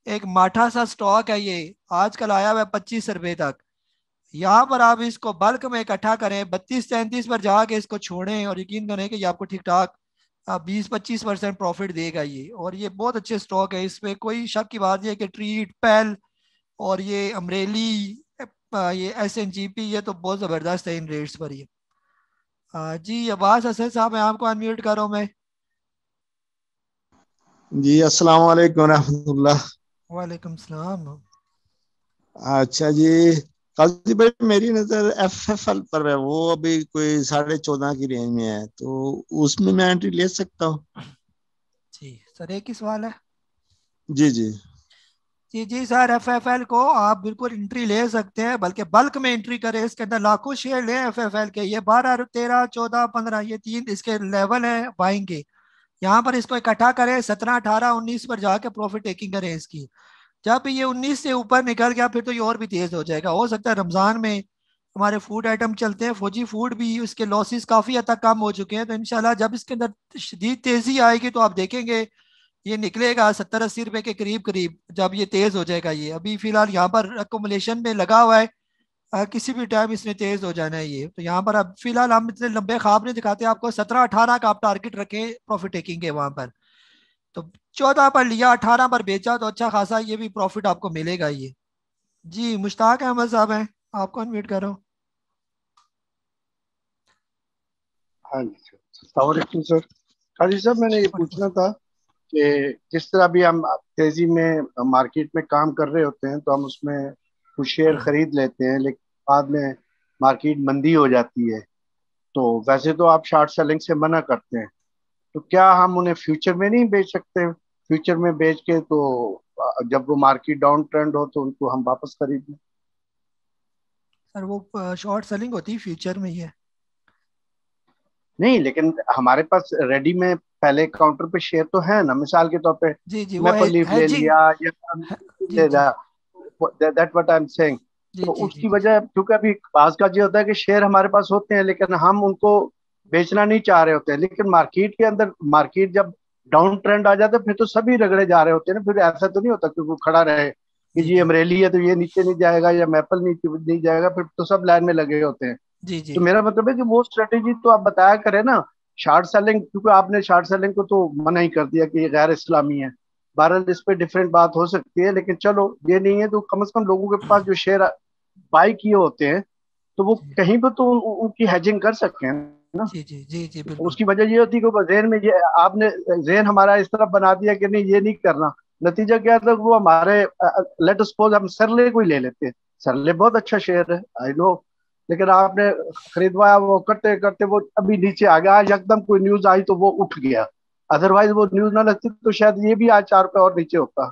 एक माठा सा स्टॉक है, ये आजकल आया हुआ है 25 रुपए तक। यहाँ पर आप इसको बल्क में इकट्ठा करें, 32-33 पर जाके इसको छोड़ें और यकीन करें कि ये आपको ठीक ठाक 20-25% प्रॉफिट देगा ये। और ये बहुत अच्छे स्टॉक है, इसमें कोई शक की बात नहीं है कि ट्रीट, पेल और ये अमरेली, ये SNGP ये तो बहुत ज़बरदस्त है इन रेट्स पर ये। जी अब्बास हसन साहब, मैं आपको अनम्यूट कर रहा हूँ मैं। जी अस्सलाम वालेकुम रहमतुल्लाह। वालेकुम सलाम। अच्छा जी, काजी भाई मेरी नजर FFL पर है, वो अभी कोई 14.5 की रेंज में है, तो उसमें मैं एंट्री ले सकता हूँ? जी सर, एक ही सवाल है। जी जी जी सर, FFL को आप बिल्कुल एंट्री ले सकते हैं, बल्कि बल्क में एंट्री करें, इसके अंदर लाखों शेयर लें FFL के। ये 12, 13, 14, 15 ये 3 इसके लेवल है बाइंग के। यहाँ पर इसको इकट्ठा करें, 17, 18, 19 पर जाके प्रॉफिट टेकिंग करें इसकी। जब ये 19 से ऊपर निकल गया फिर तो ये और भी तेज हो जाएगा। हो सकता है रमजान में हमारे फूड आइटम चलते हैं, फौजी फूड भी, उसके लॉसेस काफी हद तक कम हो चुके हैं, तो इंशाल्लाह जब इसके अंदर शदीद तेजी आएगी तो आप देखेंगे ये निकलेगा 70-80 रुपए के करीब करीब, जब ये तेज हो जाएगा। ये अभी फिलहाल यहाँ पर अकोमोलेशन में लगा हुआ है, किसी भी टाइम इसने तेज हो जाना है ये। तो यहाँ पर अब फिलहाल हम इतने लंबे ख्वाब नहीं दिखाते आपको, 17-18 का आप टारगेट रखें प्रॉफिट टेकिंग के वहां पर। तो 14 पर लिया, 18 पर बेचा तो अच्छा खासा ये भी प्रॉफिट आपको मिलेगा ये। जी मुश्ताक अहमद साहब हैं, आपको अनम्यूट कर रहा हूँ। हाँ जी सर, अस्सलाम वालेकुम सर। काजी साहब, मैंने ये पूछना था कि जिस तरह भी हम तेजी में मार्केट में काम कर रहे होते हैं तो हम उसमें कुछ शेयर खरीद लेते हैं, लेकिन बाद में मार्केट मंदी हो जाती है, तो वैसे तो आप शॉर्ट सेलिंग से मना करते हैं, तो क्या हम उन्हें फ्यूचर में नहीं बेच सकते? फ्यूचर में बेच के तो जब वो मार्केट डाउन ट्रेंड हो तो उनको हम वापस खरीद लें। सर वो शॉर्ट सेलिंग होती है फ्यूचर में ही है। नहीं, लेकिन हमारे पास रेडी में पहले काउंटर पे शेयर तो है ना, मिसाल के तौर पे जी वो मैपल लीफ ले लिया या ले लिया, that what I am saying. तो उसकी वजह क्योंकि अभी बाज का ये होता है कि शेयर हमारे पास होते हैं लेकिन हम उनको बेचना नहीं चाह रहे होते हैं, लेकिन मार्केट के अंदर मार्केट जब डाउन ट्रेंड आ जाता है फिर तो सभी रगड़े जा रहे होते हैं ना, फिर ऐसा तो नहीं होता कि वो खड़ा रहे कि जी अमरेली है तो ये नीचे नहीं जाएगा या मैपल नीचे नहीं जाएगा, फिर तो सब लाइन में लगे होते हैं। जी तो मेरा मतलब है कि वो स्ट्रेटेजी तो आप बताया करें ना, शॉर्ट सेलिंग, क्योंकि आपने शॉर्ट सेलिंग को तो मना ही कर दिया कि ये गैर इस्लामी है। बहरहाल इस पे डिफरेंट बात हो सकती है, लेकिन चलो ये नहीं है तो कम से कम लोगों के पास जो शेयर बाई किए होते हैं तो वो कहीं पर तो उनकी हेजिंग कर सकते हैं ना। जी उसकी वजह ये होती है कि जेन में ये आपने जेन हमारा इस तरफ बना दिया कि नहीं ये नहीं करना, नतीजा क्या था, वो हमारे लेट सपोज हम सरले को ही ले लेते हैं, सरले बहुत अच्छा शेयर है आई नो, लेकिन आपने खरीदवाया, वो करते करते वो अभी नीचे आ गया, आज एकदम कोई न्यूज आई तो वो उठ गया, अदरवाइज वो न्यूज ना लगती तो शायद ये भी आज 4 रुपए और नीचे होता।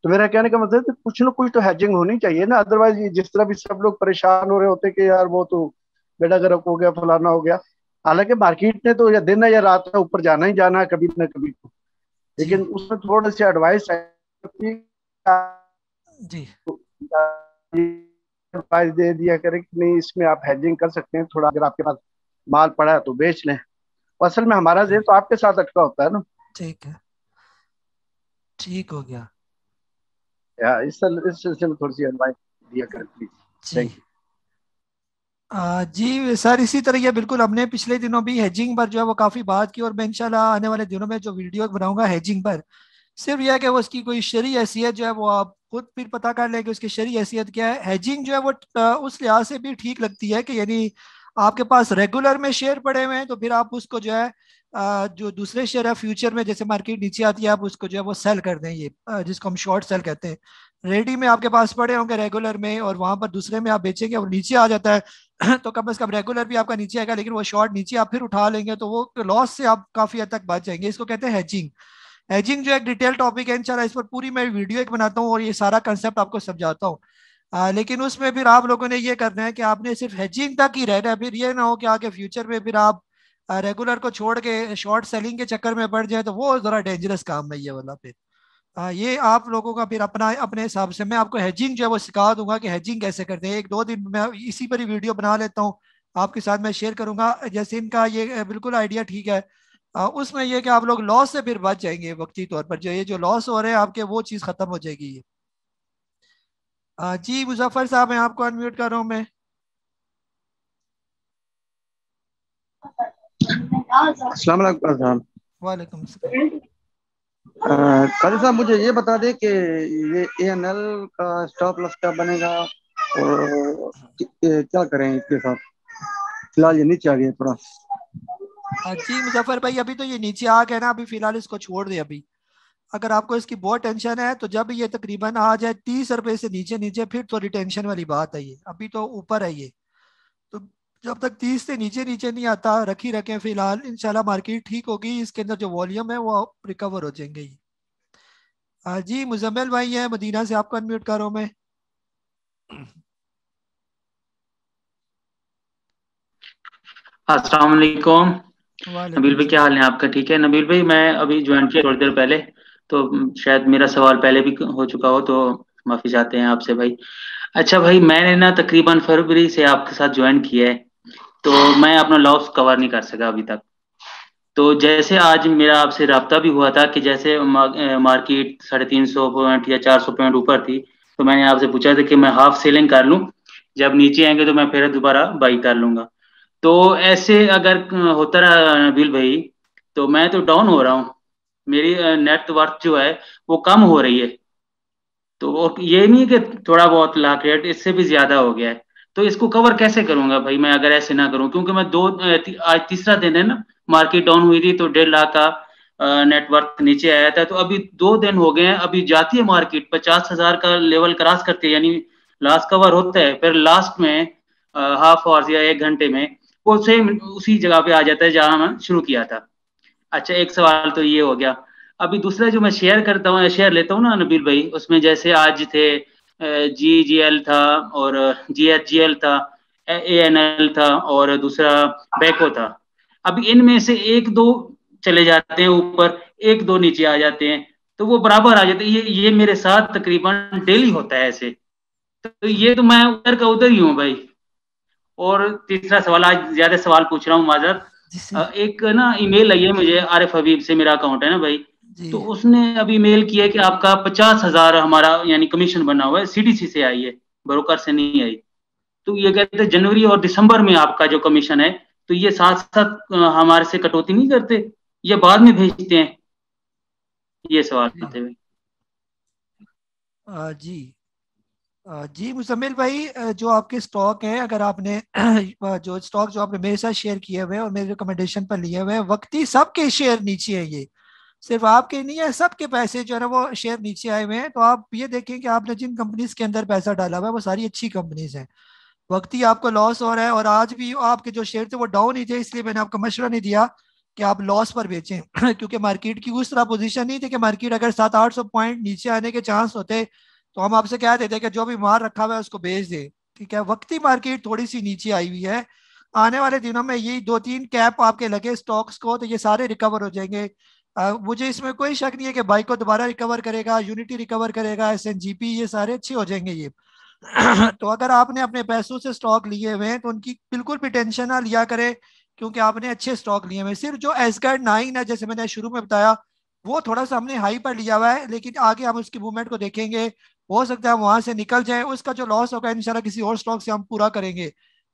तो मेरा कहने का मतलब है कुछ ना कुछ तो हेजिंग होनी चाहिए ना, अदरवाइज जिस तरह भी सब लोग परेशान हो रहे होते कि यार वो तो बेड़ा गर्क हो गया, फलाना हो गया, हालांकि मार्केट ने तो या दिन है या रात है ऊपर जाना ही जाना है कभी ना कभी तो, लेकिन उसमें थोड़ी सी एडवाइस जी एडवाइस दे दिया करें कि नहीं इसमें आप हेजिंग कर सकते हैं थोड़ा, अगर आपके पास माल पड़ा है तो बेच लें। असल में हमारा जेब तो आपके साथ अटका होता है ना। ठीक है, ठीक हो गया या इस सिलसिले में थोड़ी सी एडवाइस दिया करें प्लीज। Thank you. जी सर, इसी तरह ये बिल्कुल हमने पिछले दिनों भी हेजिंग पर जो है वो काफ़ी बात की, और मैं इंशाल्लाह आने वाले दिनों में जो वीडियो बनाऊंगा हेजिंग पर, सिर्फ यह है कि वो उसकी कोई शरई हैसियत जो है वो आप खुद फिर पता कर लें कि उसकी शरई हैसियत क्या है। हेजिंग जो है वो उस लिहाज से भी ठीक लगती है कि यानी आपके पास रेगुलर में शेयर पड़े हुए हैं तो फिर आप उसको जो है जो दूसरे शेयर है फ्यूचर में जैसे मार्केट नीचे आती है आप उसको जो है वो सेल कर दें, ये जिसको हम शॉर्ट सेल कहते हैं। रेडी में आपके पास पड़े होंगे रेगुलर में, और वहां पर दूसरे में आप बेचेंगे और नीचे आ जाता है तो कम से कम रेगुलर भी आपका नीचे आएगा, लेकिन वो शॉर्ट नीचे आप फिर उठा लेंगे तो वो लॉस से आप काफी हद तक बच जाएंगे। इसको कहते हैं हेजिंग। हेजिंग जो एक डिटेल टॉपिक है, इंशाल्लाह इस पर पूरी मैं वीडियो एक बनाता हूँ और ये सारा कंसेप्ट आपको समझाता हूँ। लेकिन उसमें फिर आप लोगों ने ये करना है कि आपने सिर्फ हेजिंग तक ही रहना है, फिर ये ना हो कि आगे फ्यूचर में फिर आप रेगुलर को छोड़ के शॉर्ट सेलिंग के चक्कर में पड़ जाए, तो वो जरा डेंजरस काम है ये वाला। फिर ये आप लोगों का फिर अपना अपने हिसाब से मैं आपको हेजिंग जो है वो सिखा दूंगा कि हेजिंग कैसे करते हैं। एक दो दिन मैं इसी पर ही वीडियो बना लेता हूँ, आपके साथ मैं शेयर करूंगा। जैसे इनका ये बिल्कुल आइडिया ठीक है, उसमें ये कि आप लोग लॉस से फिर बच जाएंगे वक्ती तौर पर, जो ये जो लॉस हो रहे हैं आपके वो चीज़ खत्म हो जाएगी। ये जी मुजफ्फर साहब, मैं आपको अनम्यूट कर रहा हूँ मैं। अस्सलाम वालेकुम साहब। वालेकुम सलाम। काजी साहब मुझे ये बता दें कि ये ANL का स्टॉप लॉस क्या बनेगा और क्या करें इसके साथ। फिलहाल ये नीचे आ गया थोड़ा। जी मुजफ्फर भाई, अभी तो ये नीचे आ गया ना, अभी फिलहाल इसको छोड़ दे। अभी अगर आपको इसकी बहुत टेंशन है तो जब ये तकरीबन आ जाए 30 रुपए से नीचे नीचे, फिर तो रिटेंशन वाली बात है। ये अभी तो ऊपर है ये, तो जब तक 30 से नीचे नीचे नहीं आता रखी रखें फिलहाल। इंशाल्लाह मार्केट ठीक होगी, इसके अंदर जो वॉल्यूम है वो रिकवर हो जाएंगे। जी मुजम्मिल भाई है मदीना से, आपको अनम्यूट कर रहा हूं मैं। अस्सलाम वालेकुम नबील वालेकुम भाई, क्या हाल है आपका? ठीक है नबील भाई, मैं अभी ज्वाइन किया थोड़ी देर पहले, तो शायद मेरा सवाल पहले भी हो चुका हो, तो माफी चाहते हैं आपसे भाई। अच्छा भाई, मैंने ना तकरीबन फरवरी से आपके साथ ज्वाइन किया है, तो मैं अपना लॉस कवर नहीं कर सका अभी तक। तो जैसे आज मेरा आपसे राब्ता भी हुआ था कि जैसे मार्केट 350 पॉइंट या 400 पॉइंट ऊपर थी, तो मैंने आपसे पूछा था कि मैं हाफ सेलिंग कर लूं, जब नीचे आएंगे तो मैं फिर दोबारा बाई कर लूंगा। तो ऐसे अगर होता रहा नबील भाई, तो मैं तो डाउन हो रहा हूँ, मेरी नेटवर्थ जो है वो कम हो रही है। तो और ये नहीं कि थोड़ा बहुत लाख रेट, इससे भी ज्यादा हो गया है। तो इसको कवर कैसे करूंगा भाई मैं, अगर ऐसे ना करूं? क्योंकि मैं आज तीसरा दिन है ना, मार्केट डाउन हुई थी तो 1.5 लाख का नेटवर्क नीचे आया था। तो अभी 2 दिन हो गए हैं, अभी जाती है मार्केट 50,000 का लेवल क्रॉस करती है, यानी लास्ट कवर होता है, फिर लास्ट में हाफ आवर या 1 घंटे में वो सेम उसी जगह पे आ जाता है जहां मैं शुरू किया था। अच्छा, एक सवाल तो ये हो गया। अभी दूसरा जो मैं शेयर करता हूँ, शेयर लेता हूँ ना नबील भाई, उसमें जैसे आज थे GGL था, और GHGL था, ANL था, और दूसरा बैको था। अब इनमें से एक दो चले जाते हैं ऊपर, एक दो नीचे आ जाते हैं, तो वो बराबर आ जाते हैं। ये मेरे साथ तकरीबन डेली होता है ऐसे। तो ये तो मैं उधर का उधर ही हूँ भाई। और तीसरा सवाल, आज ज्यादा सवाल पूछ रहा हूँ माजर, एक ना ईमेल आई है मुझे आरिफ हबीब से, मेरा अकाउंट है ना भाई, तो उसने अभी मेल किया है कि आपका 50,000 हमारा यानी कमीशन बना हुआ है, CDC से आई है, ब्रोकर से नहीं आई। तो ये कहते हैं जनवरी और दिसंबर में आपका जो कमीशन है, तो ये साथ साथ हमारे से कटौती नहीं करते, ये बाद में भेजते हैं? ये सवाल थे भाई। जी जी मुजम्मिल भाई, जो आपके स्टॉक हैं, अगर आपने जो स्टॉक जो आपने मेरे साथ शेयर किए हुए हैं और मेरे रिकमेंडेशन पर लिए हुए हैं, वक्ती सबके शेयर नीचे है। ये सिर्फ आपके नहीं है, सबके पैसे जो है ना वो शेयर नीचे आए हुए हैं। तो आप ये देखें कि आपने जिन कंपनीज के अंदर पैसा डाला हुआ है वो सारी अच्छी कंपनीज हैं। वक्ती आपको लॉस हो रहा है, और आज भी आपके जो शेयर थे वो डाउन ही थे, इसलिए मैंने आपको मशवरा नहीं दिया कि आप लॉस पर बेचें क्योंकि मार्केट की उस तरह पोजीशन नहीं थी कि मार्केट अगर 700-800 पॉइंट नीचे आने के चांस होते तो हम आपसे कह देते कि जो भी मार रखा हुआ है उसको बेच दे। ठीक है, वक्ती मार्केट थोड़ी सी नीचे आई हुई है। आने वाले दिनों में यही 2-3 कैप आपके लगे स्टॉक्स को, तो ये सारे रिकवर हो जाएंगे। मुझे इसमें कोई शक नहीं है कि बाइको दोबारा रिकवर करेगा, यूनिटी रिकवर करेगा, SNGP, ये सारे अच्छे हो जाएंगे ये तो अगर आपने अपने पैसों से स्टॉक लिए हुए हैं तो उनकी बिल्कुल भी टेंशन ना लिया करें, क्योंकि आपने अच्छे स्टॉक लिए हुए हैं। सिर्फ जो एसगार्ड 9 है, जैसे मैंने शुरू में बताया, वो थोड़ा सा हमने हाई पर लिया हुआ है, लेकिन आगे हम उसकी मूवमेंट को देखेंगे, हो सकता है हम वहां से निकल जाए। उसका जो लॉस होगा इंशाल्लाह किसी और स्टॉक से हम पूरा करेंगे।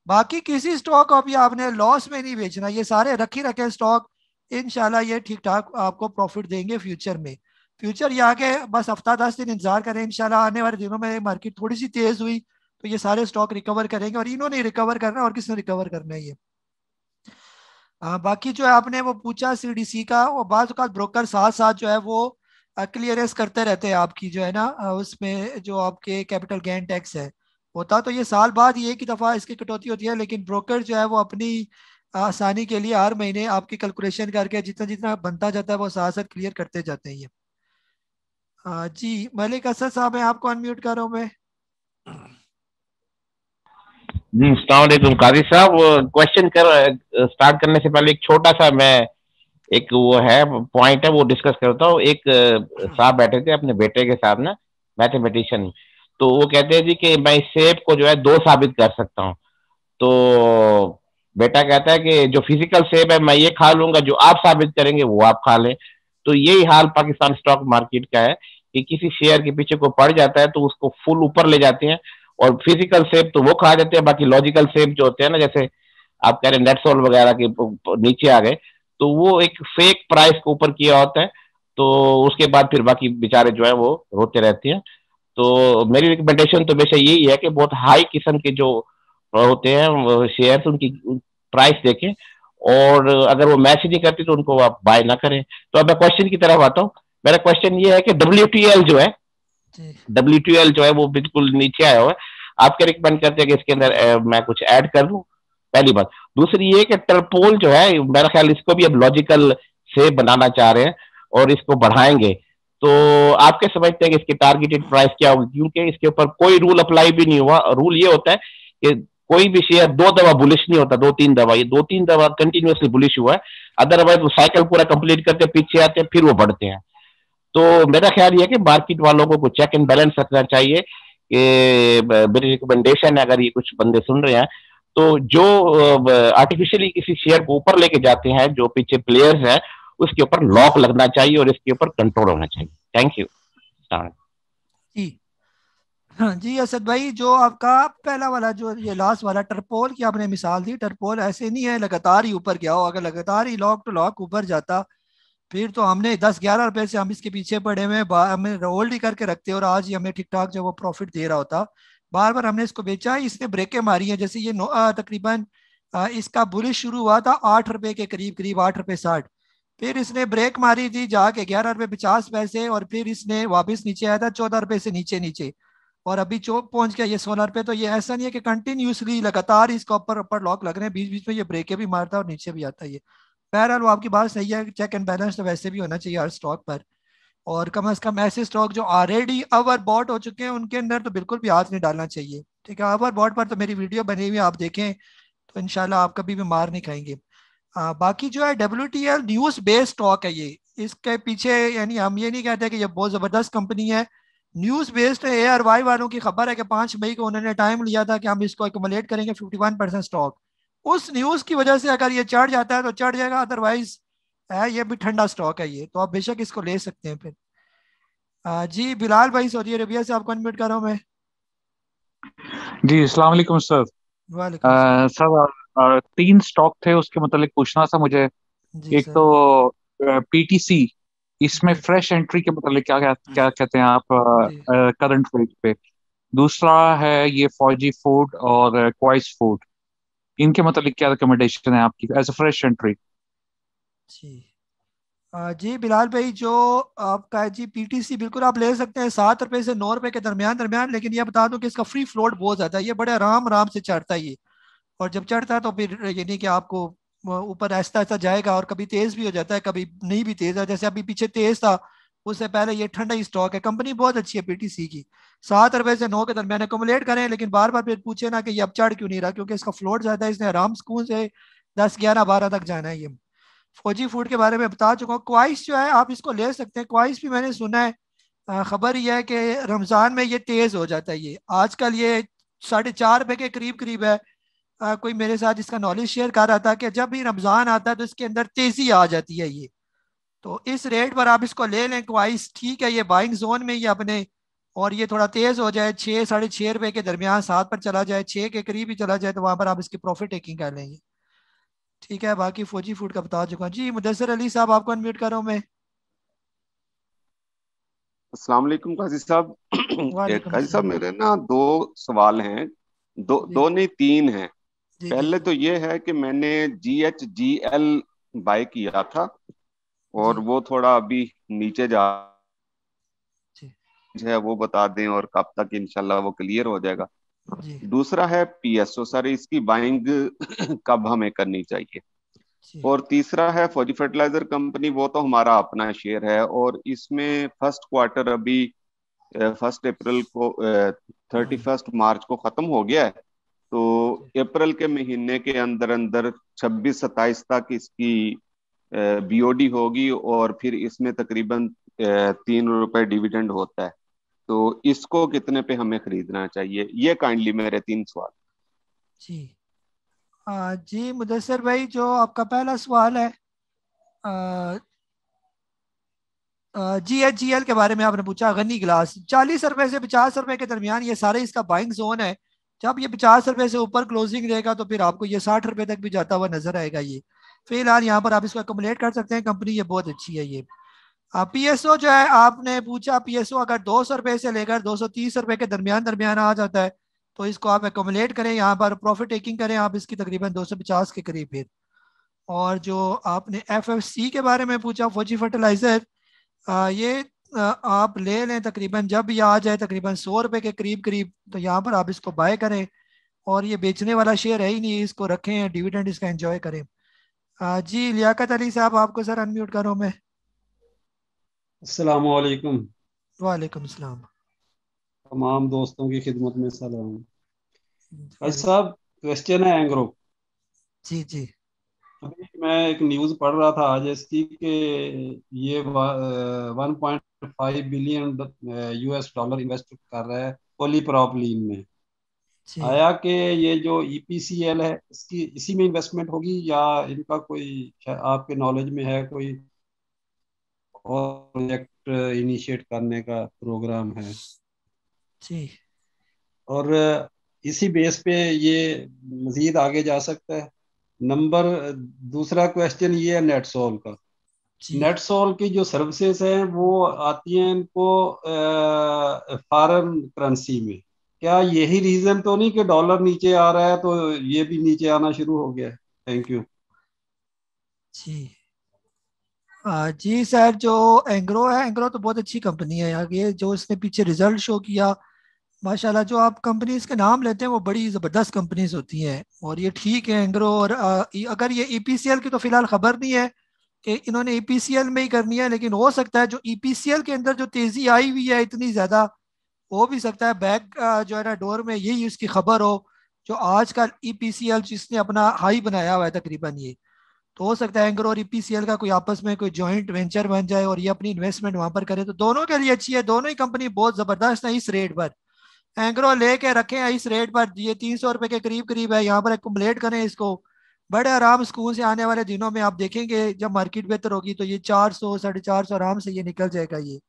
बाकी किसी स्टॉक को अभी आपने लॉस में नहीं बेचना, ये सारे रखी रखे स्टॉक इंशाल्लाह ये ठीक ठाक आपको प्रॉफिट देंगे फ्यूचर में। फ्यूचर ये आगे बस हफ्ता 10 दिन इंतजार करें, इंशाल्लाह आने वाले दिनों में मार्केट थोड़ी सी तेज हुई तो ये सारे स्टॉक रिकवर करेंगे, और इन्होंने रिकवर करना है और किसने रिकवर करना है ये। बाकी जो है आपने वो पूछा CDC का, वो बाज़ औक़ात ब्रोकर साथ साथ जो है वो क्लियरेंस करते रहते हैं आपकी जो है ना उसमें जो आपके कैपिटल गेन टैक्स है। होता तो ये साल बाद ही एक ही दफ़ा इसकी कटौती होती है, लेकिन ब्रोकर जो है वो अपनी आसानी के लिए हर महीने आपकी कैलकुलेशन करके जितना जितना बनता जाता है वो साथ साथ क्लियर करते जाते हैं ये। जी मलिक असद साहब, मैं आपको अनम्यूट कर रहा हूँ मैं। जी अस्सलाम वालेकुम काजी साहब। क्वेश्चन कर स्टार्ट करने से पहले एक छोटा सा मैं एक वो है पॉइंट है वो डिस्कस करता हूँ। एक साहब बैठे थे अपने बेटे के साथ ना, मैथमेटिशियन, तो वो कहते हैं जी कि मैं इस सेब को जो है 2 साबित कर सकता हूँ। तो बेटा कहता है कि जो फिजिकल सेब है मैं ये खा लूंगा, जो आप साबित करेंगे वो आप खा लें। तो यही हाल पाकिस्तान स्टॉक मार्केट का है कि किसी शेयर के पीछे को पड़ जाता है तो उसको फुल ऊपर ले जाते हैं, और फिजिकल सेब तो वो खा जाते हैं, बाकी लॉजिकल सेब जो होते हैं ना, जैसे आप कह रहे हैं नेटसोल वगैरह के नीचे आ गए, तो वो एक फेक प्राइस को ऊपर किया होता है, तो उसके बाद फिर बाकी बेचारे जो है वो रोते रहते हैं। तो मेरी रिकमेंडेशन तो वैसे यही है कि बहुत हाई किस्म के जो होते हैं शेयर उनकी प्राइस देखें, और अगर वो मैच नहीं करती तो उनको आप बाय ना करें। तो अब मैं क्वेश्चन की तरफ आता हूँ। मेरा क्वेश्चन ये है कि WTL जो है वो बिल्कुल नीचे आया हुआ है, आप क्या रिकमेंड करते हैं कि इसके अंदर मैं कुछ ऐड कर लूं? पहली बात। दूसरी ये कि टर्पोल जो है मेरा ख्याल इसको भी अब लॉजिकल से बनाना चाह रहे हैं और इसको बढ़ाएंगे, तो आप क्या समझते हैं कि इसकी टारगेटेड प्राइस क्या होगी? क्योंकि इसके ऊपर कोई रूल अप्लाई भी नहीं हुआ। रूल ये होता है कि कोई भी शेयर 2 दफा बुलिश नहीं होता, 2-3 दफा, ये 2-3 दफा कंटिन्यूअसली बुलिश हुआ है, अदरवाइज वो साइकिल पूरा कंप्लीट करते पीछे आते हैं फिर वो बढ़ते हैं। तो मेरा ख्याल ये है कि मार्केट वालों को कुछ चेक एंड बैलेंस रखना चाहिए कि मेरी रिकमेंडेशन है, अगर ये कुछ बंदे सुन रहे हैं, तो जो आर्टिफिशियली किसी शेयर को ऊपर लेके जाते हैं, जो पीछे प्लेयर्स हैं, उसके ऊपर लॉक लगना चाहिए और इसके ऊपर कंट्रोल होना चाहिए। Thank you. जी हाँ जी असद भाई, जो आपका पहला वाला जो ये लास्ट वाला टर्पोल की आपने मिसाल दी, टर्पोल ऐसे नहीं है लगातार ही ऊपर गया हो। अगर लगातार ही लॉक टू लॉक ऊपर जाता फिर तो हमने 10-11 रुपए से हम इसके पीछे पड़े हुए हमें होल्ड ही करके रखते और आज ही हमें ठीक ठाक जो वो प्रॉफिट दे रहा होता। बार बार हमने इसको बेचा, इसने ब्रेकें मारी हैं। जैसे ये तकरीबन इसका बुलिश शुरू हुआ था 8 रुपए के करीब करीब, 8 रुपए 60, फिर इसने ब्रेक मारी थी जाके 11 रुपए 50 पैसे, और फिर इसने वापस नीचे आया था 14 रुपए से नीचे नीचे, और अभी चौक पहुंच गया ये 16 रुपए। तो ये ऐसा नहीं है कि कंटिन्यूसली लगातार इसका ऊपर ऊपर लॉक लग रहे हैं, बीच बीच में ये ब्रेकें भी मारता है और नीचे भी आता है ये। बहरहाल वो आपकी बात सही है, चेक एंड बैलेंस तो वैसे भी होना चाहिए हर स्टॉक पर, और कम से कम ऐसे स्टॉक जो ऑलरेडी ओवर बॉट हो चुके हैं उनके अंदर तो बिल्कुल भी हाथ नहीं डालना चाहिए। ठीक है, ओवर बॉट पर तो मेरी वीडियो बनी हुई है, आप देखें तो इंशाल्लाह आप कभी भी मार नहीं खाएंगे। बाकी जो है WTL न्यूज़ बेस्ड स्टॉक है ये, इसके पीछे यानी हम ये नहीं कहते कि ये बहुत ज़बरदस्त कंपनी है, न्यूज़ बेस्ड है। ARY वालों की खबर है कि 5 मई को उन्होंने टाइम लिया था कि हम इसको एकमुलेट करेंगे 51% स्टॉक। उस न्यूज़ की वजह से अगर ये चढ़ जाता है तो चढ़ जाएगा, अदरवाइज है ये भी ठंडा स्टॉक है ये, तो आप बेशक इसको ले सकते हैं। फिर जी बिलाल भाई सऊदी अरेबिया से आपको अनम्यूट कर रहा हूँ मैं। जी अस्सलाम वालेकुम सर। वालेकुम सर 3 स्टॉक थे, उसके मतलब पूछना था मुझे। एक तो PTC, इसमें फ्रेश एंट्री के मतलब क्या क्या कहते हैं आप करंट रेट पे। दूसरा है ये फौजी फूड और क्वाइस फूड, इनके मतलब क्या रिकमेंडेशन है आपकी एज अ फ्रेश एंट्री? जी बिलाल भाई, जो आपका है जी PTC बिल्कुल आप ले सकते हैं 7 रुपए से 9 रुपए के दरमियान, लेकिन ये बता दूं कि इसका फ्री फ्लोट बहुत ज्यादा है, ये बड़े आराम आराम से चढ़ता है ये, और जब चढ़ता है तो फिर ये नहीं कि आपको ऊपर ऐसा ऐसा जाएगा, और कभी तेज भी हो जाता है कभी नहीं भी तेज है, जैसे अभी पीछे तेज था, उससे पहले ये ठंडा ही स्टॉक है। कंपनी बहुत अच्छी है PTC की, 7 रुपए से 9 के दरमियान एकमुलेट करें, लेकिन बार बार फिर पूछे ना कि ये अब चढ़ क्यों नहीं रहा, क्योंकि इसका फ्लोट ज्यादा है, इसने आराम सुकून से 10-11-12 तक जाना है। ये फौजी फूड के बारे में बता चुका हूँ। क्वाइस जो है आप इसको ले सकते हैं, क्वाइस भी मैंने सुना है खबर ये है कि रमज़ान में ये तेज़ हो जाता है, ये आजकल ये 4.5 रुपए के करीब करीब है। कोई मेरे साथ इसका नॉलेज शेयर कर रहा था कि जब भी रमज़ान आता है तो इसके अंदर तेज़ी आ जाती है ये, तो इस रेट पर आप इसको ले लें। क्वाइस ठीक है, ये बाइंग जोन में ही अपने, और ये थोड़ा तेज़ हो जाए 6-6.5 रुपए के दरमियान 7 पर चला जाए, 6 के करीब ही चला जाए, तो वहाँ पर आप इसकी प्रॉफिट टेकिंग कर लेंगे। ठीक है, बाकी फौजी फूड का बता चुका जी। मुदस्सिर अली साहब आपको अनम्यूट कर रहा हूँ मैं। अस्सलाम वालेकुम काजी साहब। काजी साहब मेरे ना 2 सवाल हैं, दो नहीं 3 हैं। पहले तो ये है कि मैंने GHGL बाय किया था और वो थोड़ा अभी नीचे जा है वो बता दें और कब तक इंशाल्लाह वो क्लियर हो जाएगा। जी दूसरा है पीएसओ सर, इसकी बाइंग कब हमें करनी चाहिए। जी और तीसरा है फौजी फर्टिलाइजर कंपनी, वो तो हमारा अपना शेयर है और इसमें फर्स्ट क्वार्टर अभी 1 अप्रैल को 31 मार्च को खत्म हो गया है। तो अप्रैल के महीने के अंदर अंदर 26-27 तक इसकी बीओडी होगी और फिर इसमें तकरीबन 3 रुपए डिविडेंड होता है। तो इसको कितने पे हमें खरीदना चाहिए, ये काइंडली मेरे 3 सवाल। जी जी मुदस्सिर भाई, जो आपका पहला सवाल है GHGL के बारे में आपने पूछा, गनी ग्लास 40 रुपए से 50 रुपए के दरमियान ये सारे इसका बाइंग जोन है। जब ये 50 रुपए से ऊपर क्लोजिंग रहेगा तो फिर आपको ये 60 रुपए तक भी जाता हुआ नजर आएगा। ये फिलहाल यहाँ पर आप इसको अकोमोडेट कर सकते हैं, कंपनी ये बहुत अच्छी है। ये पीएसओ जो है आपने पूछा, पीएसओ अगर 200 रुपए से लेकर 230 रुपए के दरमियान दरमियान आ जाता है तो इसको आप अकोमोडेट करें, यहाँ पर प्रॉफिट टेकिंग करें आप इसकी तकरीबन 250 के करीब फिर। और जो आपने FFC के बारे में पूछा, फौजी फर्टिलाइजर, ये आप ले लें तकरीबन जब ये आ जाए तकरीबन 100 रुपए के करीब करीब, तो यहाँ पर आप इसको बाय करें। और ये बेचने वाला शेयर है ही नहीं, इसको रखें, डिविडेंड इसका एंजॉय करें। जी लियाकत अली साहब, आपको सर अनम्यूट करो मैं। अस्सलाम वालेकुम। वालेकुम सलाम। तमाम दोस्तों की खिदमत में सलाम। भाई साहब, क्वेश्चन है एंग्रो। जी जी। अभी मैं एक न्यूज़ पढ़ रहा था आज इसकी कि ये 1.5 बिलियन US डॉलर इन्वेस्ट कर रहा है पॉलीप्रोपिलीन में। जी आया कि ये जो EPCL है इसकी इसी में इन्वेस्टमेंट होगी या इनका कोई आपके नॉलेज में है कोई और प्रोजेक्ट इनिशिएट करने का प्रोग्राम है? जी। और इसी बेस पे ये मजीद आगे जा सकता है। दूसरा क्वेश्चन ये है नेटसोल का। नेटसोल की जो सर्विसेज हैं वो आती हैं इनको फॉरेन करेंसी में। क्या यही रीजन तो नहीं कि डॉलर नीचे आ रहा है तो ये भी नीचे आना शुरू हो गया है? Thank you. जी जी सर, जो एंग्रो है, एंग्रो तो बहुत अच्छी कंपनी है यार। ये जो इसने पीछे रिजल्ट शो किया माशाल्लाह, जो आप कंपनीज के नाम लेते हैं वो बड़ी ज़बरदस्त कंपनीज होती हैं और ये ठीक है एंग्रो। और अगर ये EPCL की तो फिलहाल खबर नहीं है कि इन्होंने EPCL में ही करनी है, लेकिन हो सकता है जो EPCL के अंदर जो तेज़ी आई हुई है इतनी ज़्यादा, हो भी सकता है बैक जो है ना डोर में यही उसकी खबर हो। जो आज का EPCL जिसने अपना हाई बनाया हुआ है तकरीबन, ये तो हो सकता है एंग्रो और EPCL का कोई आपस में कोई जॉइंट वेंचर बन जाए और ये अपनी इन्वेस्टमेंट वहां पर करे, तो दोनों के लिए अच्छी है। दोनों ही कंपनी बहुत ज़बरदस्त है इस रेट पर। एंग्रो लेके रखें इस रेट पर, ये 300 रुपए के करीब करीब है, यहाँ पर एक्युमुलेट करें इसको। बड़े आराम स्कूल से आने वाले दिनों में आप देखेंगे जब मार्केट बेहतर होगी तो ये 400 450 आराम से ये निकल जाएगा ये।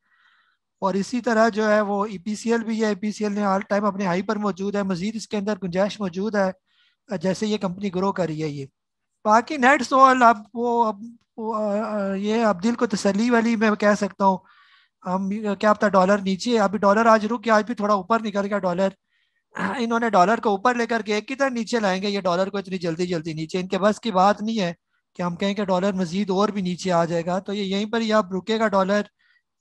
और इसी तरह जो है वो EPCL भी है, EPCL ने ऑल टाइम अपने हाई पर मौजूद है, मजीद इसके अंदर गुंजाइश मौजूद है जैसे ये कंपनी ग्रो कर रही है ये। बाकी नेट सोल अब ये अब दिल को तसल्ली वाली मैं कह सकता हूँ। हम क्या पता डॉलर नीचे, अभी डॉलर आज रुक गया, आज भी थोड़ा ऊपर निकल गया डॉलर। इन्होंने डॉलर को ऊपर लेकर के एक की तरह नीचे लाएंगे, ये डॉलर को इतनी जल्दी जल्दी नीचे इनके बस की बात नहीं है कि हम कहें कि डॉलर मजीद और भी नीचे आ जाएगा। तो ये यहीं पर ही आप रुकेगा डॉलर।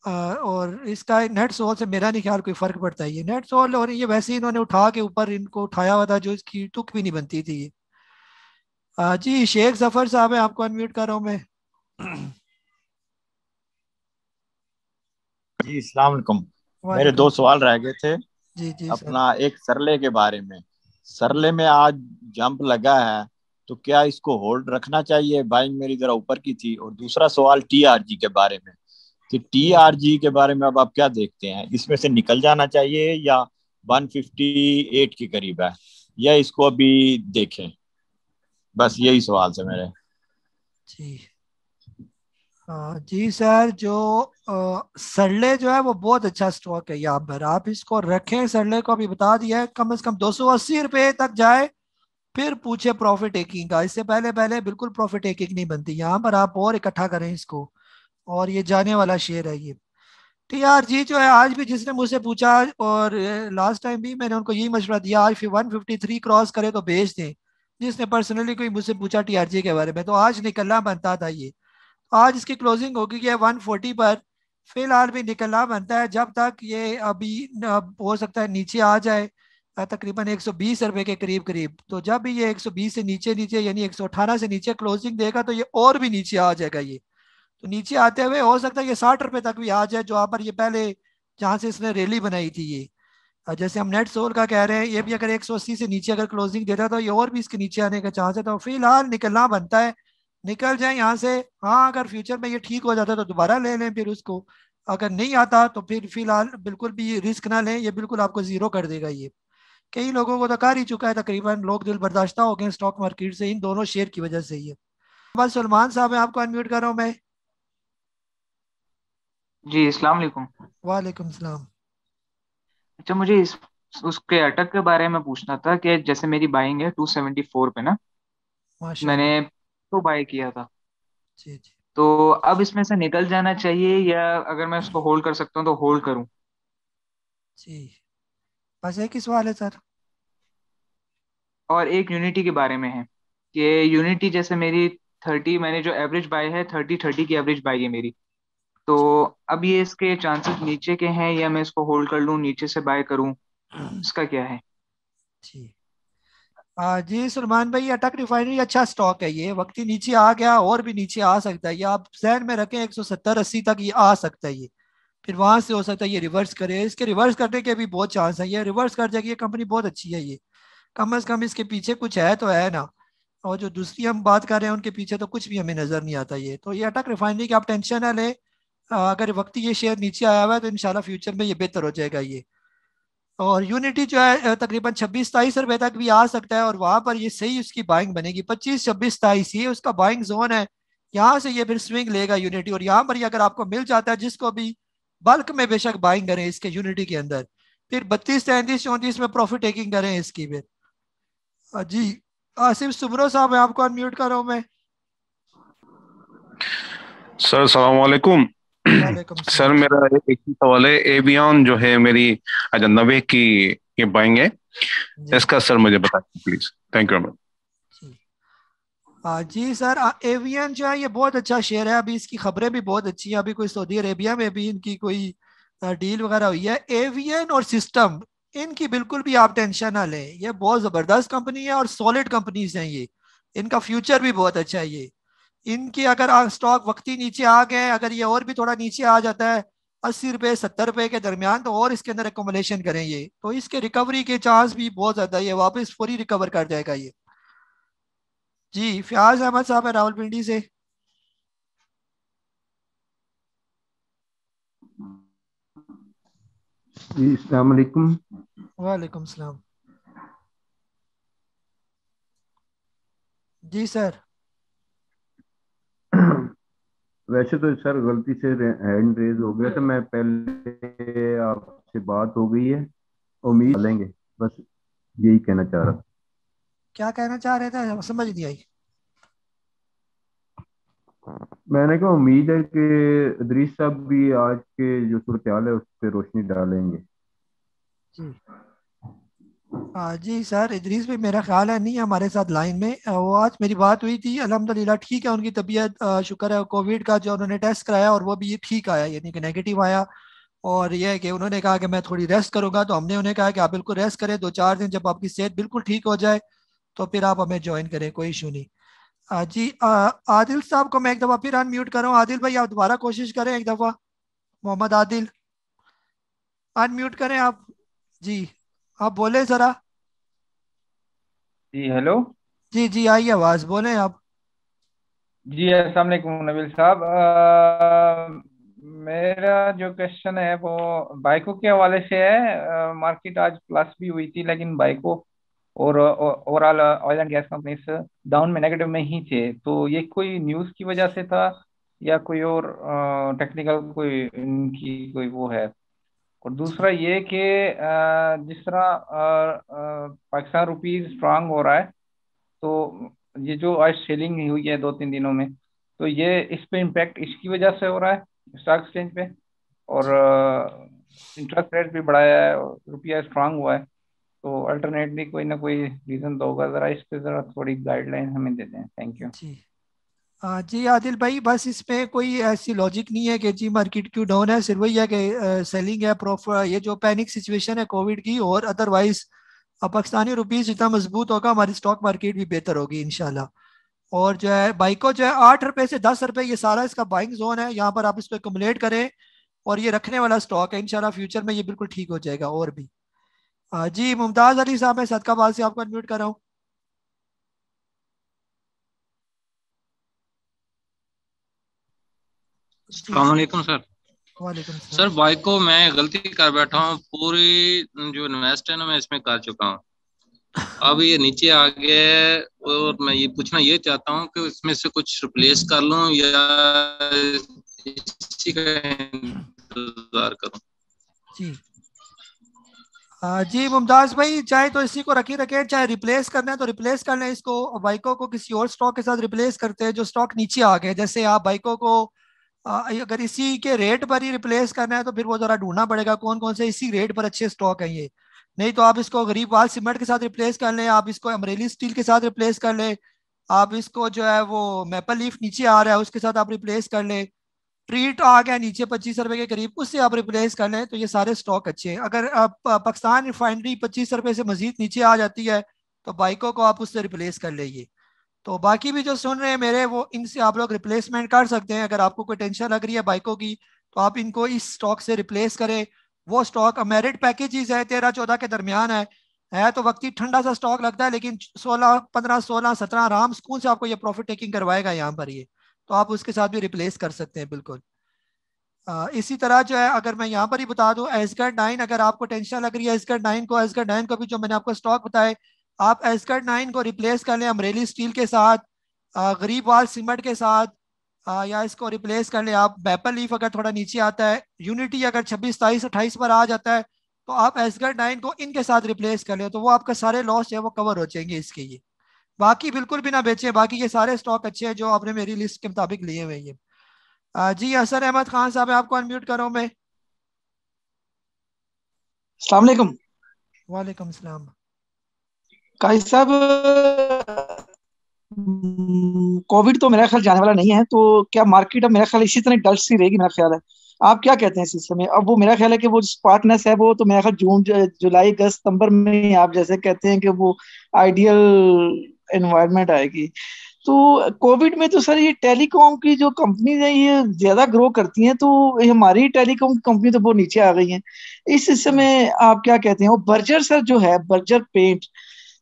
और इसका नेट सोल से मेरा नहीं ख्याल कोई फर्क पड़ता है। ये नेट सोल और ये वैसे ही इन्होंने उठा के ऊपर इनको उठाया हुआ था जो इसकी तुक भी नहीं बनती थी ये। जी शेख जफर साहब है, आपको अनम्यूट कर रहा हूँ मैं। जी अस्सलाम वालेकुम। मेरे 2 सवाल रह गए थे। जी जी अपना एक सरले के बारे में। सरले में आज जंप लगा है तो क्या इसको होल्ड रखना चाहिए? बाइंग मेरी जरा ऊपर की थी। और दूसरा सवाल TRG के बारे में कि TRG के बारे में अब आप क्या देखते हैं? इसमें से निकल जाना चाहिए या 158 के करीब है, या इसको अभी देखें? बस यही सवाल थे मेरे। जी जी सर, जो सरले जो है वो बहुत अच्छा स्टॉक है, यहाँ पर आप इसको रखें। सरले को अभी बता दिया है कम से कम 280 रुपए तक जाए फिर पूछे प्रॉफिट टेकिंग का। इससे पहले पहले बिल्कुल प्रॉफिट टेकिंग नहीं बनती। यहाँ पर आप और इकट्ठा करें इसको, और ये जाने वाला शेयर है ये। TRG जो है, आज भी जिसने मुझसे पूछा और लास्ट टाइम भी मैंने उनको यही मशवरा दिया, आज 153 क्रॉस करे तो बेच दें। जिसने पर्सनली कोई मुझसे पूछा TRG के बारे में, तो आज निकलना बनता था ये। आज इसकी क्लोजिंग होगी कि 140 पर, फिलहाल भी निकलना बनता है जब तक ये अभी हो सकता है नीचे आ जाए तकरीबन 120 रुपए के करीब करीब। तो जब भी ये 120 से नीचे नीचे यानी 118 से नीचे क्लोजिंग देगा तो ये और भी नीचे आ जाएगा ये। तो नीचे आते हुए हो सकता है ये 60 रुपए तक भी आ जाए, जो पर ये पहले जहां से इसने रैली बनाई थी ये। जैसे हम नेट सोल का कह रहे हैं, ये भी अगर 180 से नीचे अगर क्लोजिंग देता तो ये और भी इसके नीचे आने का चांस है। तो फिलहाल निकलना बनता है, निकल जाए यहाँ से। हाँ अगर फ्यूचर में ये ठीक हो जाता है तो दोबारा ले लें फिर उसको, अगर नहीं आता तो फिर फिलहाल बिल्कुल भी रिस्क ना लें, ये बिल्कुल आपको जीरो कर देगा ये। कई लोगों को तो कर ही चुका है तकरीबन, लोग दिल बर्दाश्त हो गए स्टॉक मार्केट से इन दोनों शेयर की वजह से ही है। बस सलमान साहब मैं आपको अनम्यूट कर रहा हूँ मैं। जी अस्सलाम वालेकुम। वालेकुम सलाम। अच्छा मुझे उसके अटक के बारे में पूछना था कि जैसे मेरी बाइंग है 274 पे ना, माशाल्लाह। मैंने तो बाय किया था, जी जी तो अब इसमें से निकल जाना चाहिए या अगर मैं उसको होल्ड कर सकता हूँ तो होल्ड करूँ? जी। बस एक ही सवाल है सर। और एक यूनिटी के बारे में है कि यूनिटी जैसे मेरी 30, मैंने जो एवरेज बाय है 30 की एवरेज बाय है मेरी, तो अब ये इसके चांसेस नीचे के हैं या मैं इसको होल्ड कर लूँ नीचे से बाय करूँ, इसका क्या है? जी जी सलमान भाई, अटक रिफाइनरी अच्छा स्टॉक है, ये वक्ती नीचे आ गया और भी नीचे आ सकता है, ये आप जहन में रखें 170-80 तक ये आ सकता है ये। फिर वहां से हो सकता है ये रिवर्स करे, इसके रिवर्स करने के भी बहुत चांस है, ये रिवर्स कर जाएगी, ये कंपनी बहुत अच्छी है ये। कम से कम इसके पीछे कुछ है तो है ना। और जो दूसरी हम बात कर रहे हैं उनके पीछे तो कुछ भी हमें नजर नहीं आता ये। तो ये अटक रिफाइनरी की आप टेंशन ना ले, अगर वक्ती ये शेयर नीचे आया हुआ है तो इंशाल्लाह फ्यूचर में ये बेहतर हो जाएगा ये। और यूनिटी जो है तकरीबन 26-27 रुपए तक भी आ सकता है, और वहां पर ये सही उसकी बाइंग बनेगी 25-26-27, ये उसका बाइंग जोन है। यहाँ से ये फिर स्विंग लेगा यूनिटी, और यहाँ पर ये अगर आपको मिल जाता है, जिसको भी बल्क में बेशक बाइंग करें इसके यूनिटी के अंदर, फिर 32-33-34 में प्रॉफिट टेकिंग करें इसकी फिर। जी आसिफ सुब्रो साहब मैं आपको अनम्यूट कर रहा हूँ मैं। सर सलाम वालेकुम। वालेकुम सर मेरा एक ही सवाल है, एवियन जो है मेरी 90 की ये बाइंग है, इसका सर मुझे बताइए प्लीज। Thank you. जी सर, एवियन जो है ये बहुत अच्छा शेयर है, अभी इसकी खबरें भी बहुत अच्छी हैं, अभी कोई सऊदी अरेबिया में भी इनकी कोई डील वगैरह हुई है। एवियन और सिस्टम इनकी बिल्कुल भी आप टेंशन ना लें, ये बहुत जबरदस्त कंपनी है और सॉलिड कंपनीज हैं ये, इनका फ्यूचर भी बहुत अच्छा है ये। इनकी अगर स्टॉक वक्ती नीचे आ गए, अगर ये और भी थोड़ा नीचे आ जाता है 80 रुपए 70 रुपए के दरमियान, तो और इसके अंदर एकोमोलेशन करें ये, तो इसके रिकवरी के चांस भी बहुत ज्यादा, ये वापस पूरी रिकवर कर जाएगा ये। जी फयाज अहमद साहब है रावलपिंडी से। जी अस्सलाम वालेकुम। वालेकुम सलाम। जी सर। वैसे तो सर गलती से हैंड रेज हो गया था, मैं पहले आपसे बात हो गई है, उम्मीद लेंगे, बस यही कहना चाह रहा था। क्या कहना चाह रहे थे, समझ नहीं आई। मैंने कहा उम्मीद है कि इदरीस साहब भी आज के जो सूरत हाल है उस पर रोशनी डालेंगे। जी जी सर, इदरीस भी मेरा ख्याल है नहीं है हमारे साथ लाइन में, वो आज मेरी बात हुई थी, अल्हम्दुलिल्लाह ठीक है उनकी तबीयत, शुक्र है। कोविड का जो उन्होंने टेस्ट कराया और वो भी ये ठीक आया, यानी कि नेगेटिव आया। और ये है कि उन्होंने कहा कि मैं थोड़ी रेस्ट करूंगा, तो हमने उन्हें कहा कि आप बिल्कुल रेस्ट करें 2-4 दिन, जब आपकी सेहत बिल्कुल ठीक हो जाए तो फिर आप हमें ज्वाइन करें, कोई इशू नहीं। जी आदिल साहब को मैं एक दफ़ा फिर अनम्यूट कर रहा हूँ, आदिल भाई आप दोबारा कोशिश करें एक दफ़ा, मोहम्मद आदिल अनम्यूट करें आप। जी आप बोले ज़रा। जी हेलो। जी जी आई आवाज़, बोलें आप। जी अस्सलाम वालेकुम नबील साहब, मेरा जो क्वेश्चन है वो बाइको के हवाले से है। मार्केट आज प्लस भी हुई थी लेकिन बाइको और overall oil and gas companies down में नेगेटिव में ही थे, तो ये कोई न्यूज़ की वजह से था या कोई और टेक्निकल कोई इनकी कोई वो है? और दूसरा ये कि जिस तरह पाकिस्तान रुपीज स्ट्रांग हो रहा है, तो ये जो आज सेलिंग हुई है 2-3 दिनों में, तो ये इस पे इम्पैक्ट इसकी वजह से हो रहा है स्टॉक एक्सचेंज पे, और इंटरेस्ट रेट भी बढ़ाया है और रुपया स्ट्रांग हुआ है, तो अल्टरनेटली कोई ना कोई रीजन तो होगा। जरा इस पे जरा थोड़ी गाइडलाइन हमें दे दें। Thank you. जी जी आदिल भाई, बस इसमें कोई ऐसी लॉजिक नहीं है कि जी मार्केट क्यों डाउन है। सिर्फ वही है कि सेलिंग है, प्रॉफिट, ये जो पैनिक सिचुएशन है कोविड की, और अदरवाइज पाकिस्तानी रुपीस जितना मजबूत होगा हमारी स्टॉक मार्केट भी बेहतर होगी इंशाल्लाह। और जो है बाइको जो है 8 रुपए से 10 रुपए, ये सारा इसका बाइंग जोन है, यहाँ पर आप इसको एक्युमुलेट करें, और ये रखने वाला स्टॉक है। इंशाल्लाह फ्यूचर में ये बिल्कुल ठीक हो जाएगा। और भी जी मुमताज अली साहब, मैं सदकाबाद से आपको अनम्यूट कर रहा हूँ। जी अस्सलामुअलैकुम सर। वालेकुम सर सलाम। बाइक को मैं गलती कर बैठा हूँ, पूरी जो इन्वेस्ट है ना मैं इसमें कर चुका हूँ। अब ये नीचे आ गया है और मैं ये पूछना ये चाहता हूँ कि इसमें से कुछ रिप्लेस कर लूँ या इसी का इंतजार करूँ। जी जी मुमताज भाई, चाहे तो इसी को रखी रखें, चाहे रिप्लेस करना है तो रिप्लेस कर लें इसको। बाइकों को किसी और स्टॉक के साथ रिप्लेस करते हैं जो स्टॉक नीचे आ गए। जैसे आप बाइकों को अगर इसी के रेट पर ही रिप्लेस करना है तो फिर वो जरा ढूंढना पड़ेगा कौन कौन से इसी रेट पर अच्छे स्टॉक हैं ये। नहीं तो आप इसको गरीबवाल सीमेंट के साथ रिप्लेस कर लें, आप इसको अमरेली स्टील के साथ रिप्लेस कर लें, आप इसको जो है वो मेपल लीफ नीचे आ रहा है उसके साथ आप रिप्लेस कर लें, ट्रीट आ गया नीचे 25 रुपए के करीब, उससे आप रिप्लेस कर लें, तो ये सारे स्टॉक अच्छे हैं। अगर आप पाकिस्तान रिफाइनरी 25 रुपए से मजीद नीचे आ जाती है तो बाइकों को आप उससे रिप्लेस कर लेंगे। तो बाकी भी जो सुन रहे हैं मेरे, वो इनसे आप लोग रिप्लेसमेंट कर सकते हैं। अगर आपको कोई टेंशन लग रही है बाइकों की तो आप इनको इस स्टॉक से रिप्लेस करें। वो स्टॉक मेरिट पैकेजेस है, 13-14 के दरमियान है तो वक्ती ठंडा सा स्टॉक लगता है, लेकिन 16-15-16-17 आराम सुकून से आपको ये प्रॉफिट टेकिंग करवाएगा यहाँ पर ये। तो आप उसके साथ भी रिप्लेस कर सकते हैं बिल्कुल। इसी तरह जो है, अगर मैं यहाँ पर ही बता दूं, एसगढ़ 9, अगर आपको टेंशन लग रही है एसगढ़ 9 को भी जो मैंने आपको स्टॉक बताए, आप एसगढ़ 9 को रिप्लेस कर लें अमरेली स्टील के साथ, गरीबवाल सीमेंट के साथ, या इसको रिप्लेस कर लें आप मैपल लीफ अगर थोड़ा नीचे आता है, यूनिटी अगर 26, 27, 28 पर आ जाता है तो आप एसगढ़ 9 को इनके साथ रिप्लेस कर लें, तो वो आपका सारे लॉस है वो कवर हो जाएंगे इसके। ये बाकी बिल्कुल भी ना बेचें, बाकी ये सारे स्टॉक अच्छे हैं जो आपने मेरी लिस्ट के मुताबिक लिए हुए हैं ये। जी हसन अहमद खान साहब, आपको अनम्यूट कर रहा हूं मैं। अस्सलाम वालेकुम। वालेकुम सलाम। काजी साहब, कोविड तो मेरा ख्याल जाने वाला नहीं है, तो क्या मार्केट अब मेरा ख्याल इसी तरह डल सी रहेगी? मेरा ख्याल है, आप क्या कहते हैं इस समय? अब वो मेरा ख्याल है कि वो स्पार्कनेस है वो तो मेरा ख्याल जून जुलाई अगस्त सितंबर में आप जैसे कहते हैं कि वो आइडियल एनवायरनमेंट आएगी। तो कोविड में तो सर ये टेलीकॉम की जो कंपनीज है ये ज्यादा ग्रो करती हैं, तो ये हमारी टेलीकॉम कंपनी तो बहुत नीचे आ गई हैं इस समय। आप क्या कहते हैं? वो बर्जर सर जो है, बर्जर पेंट,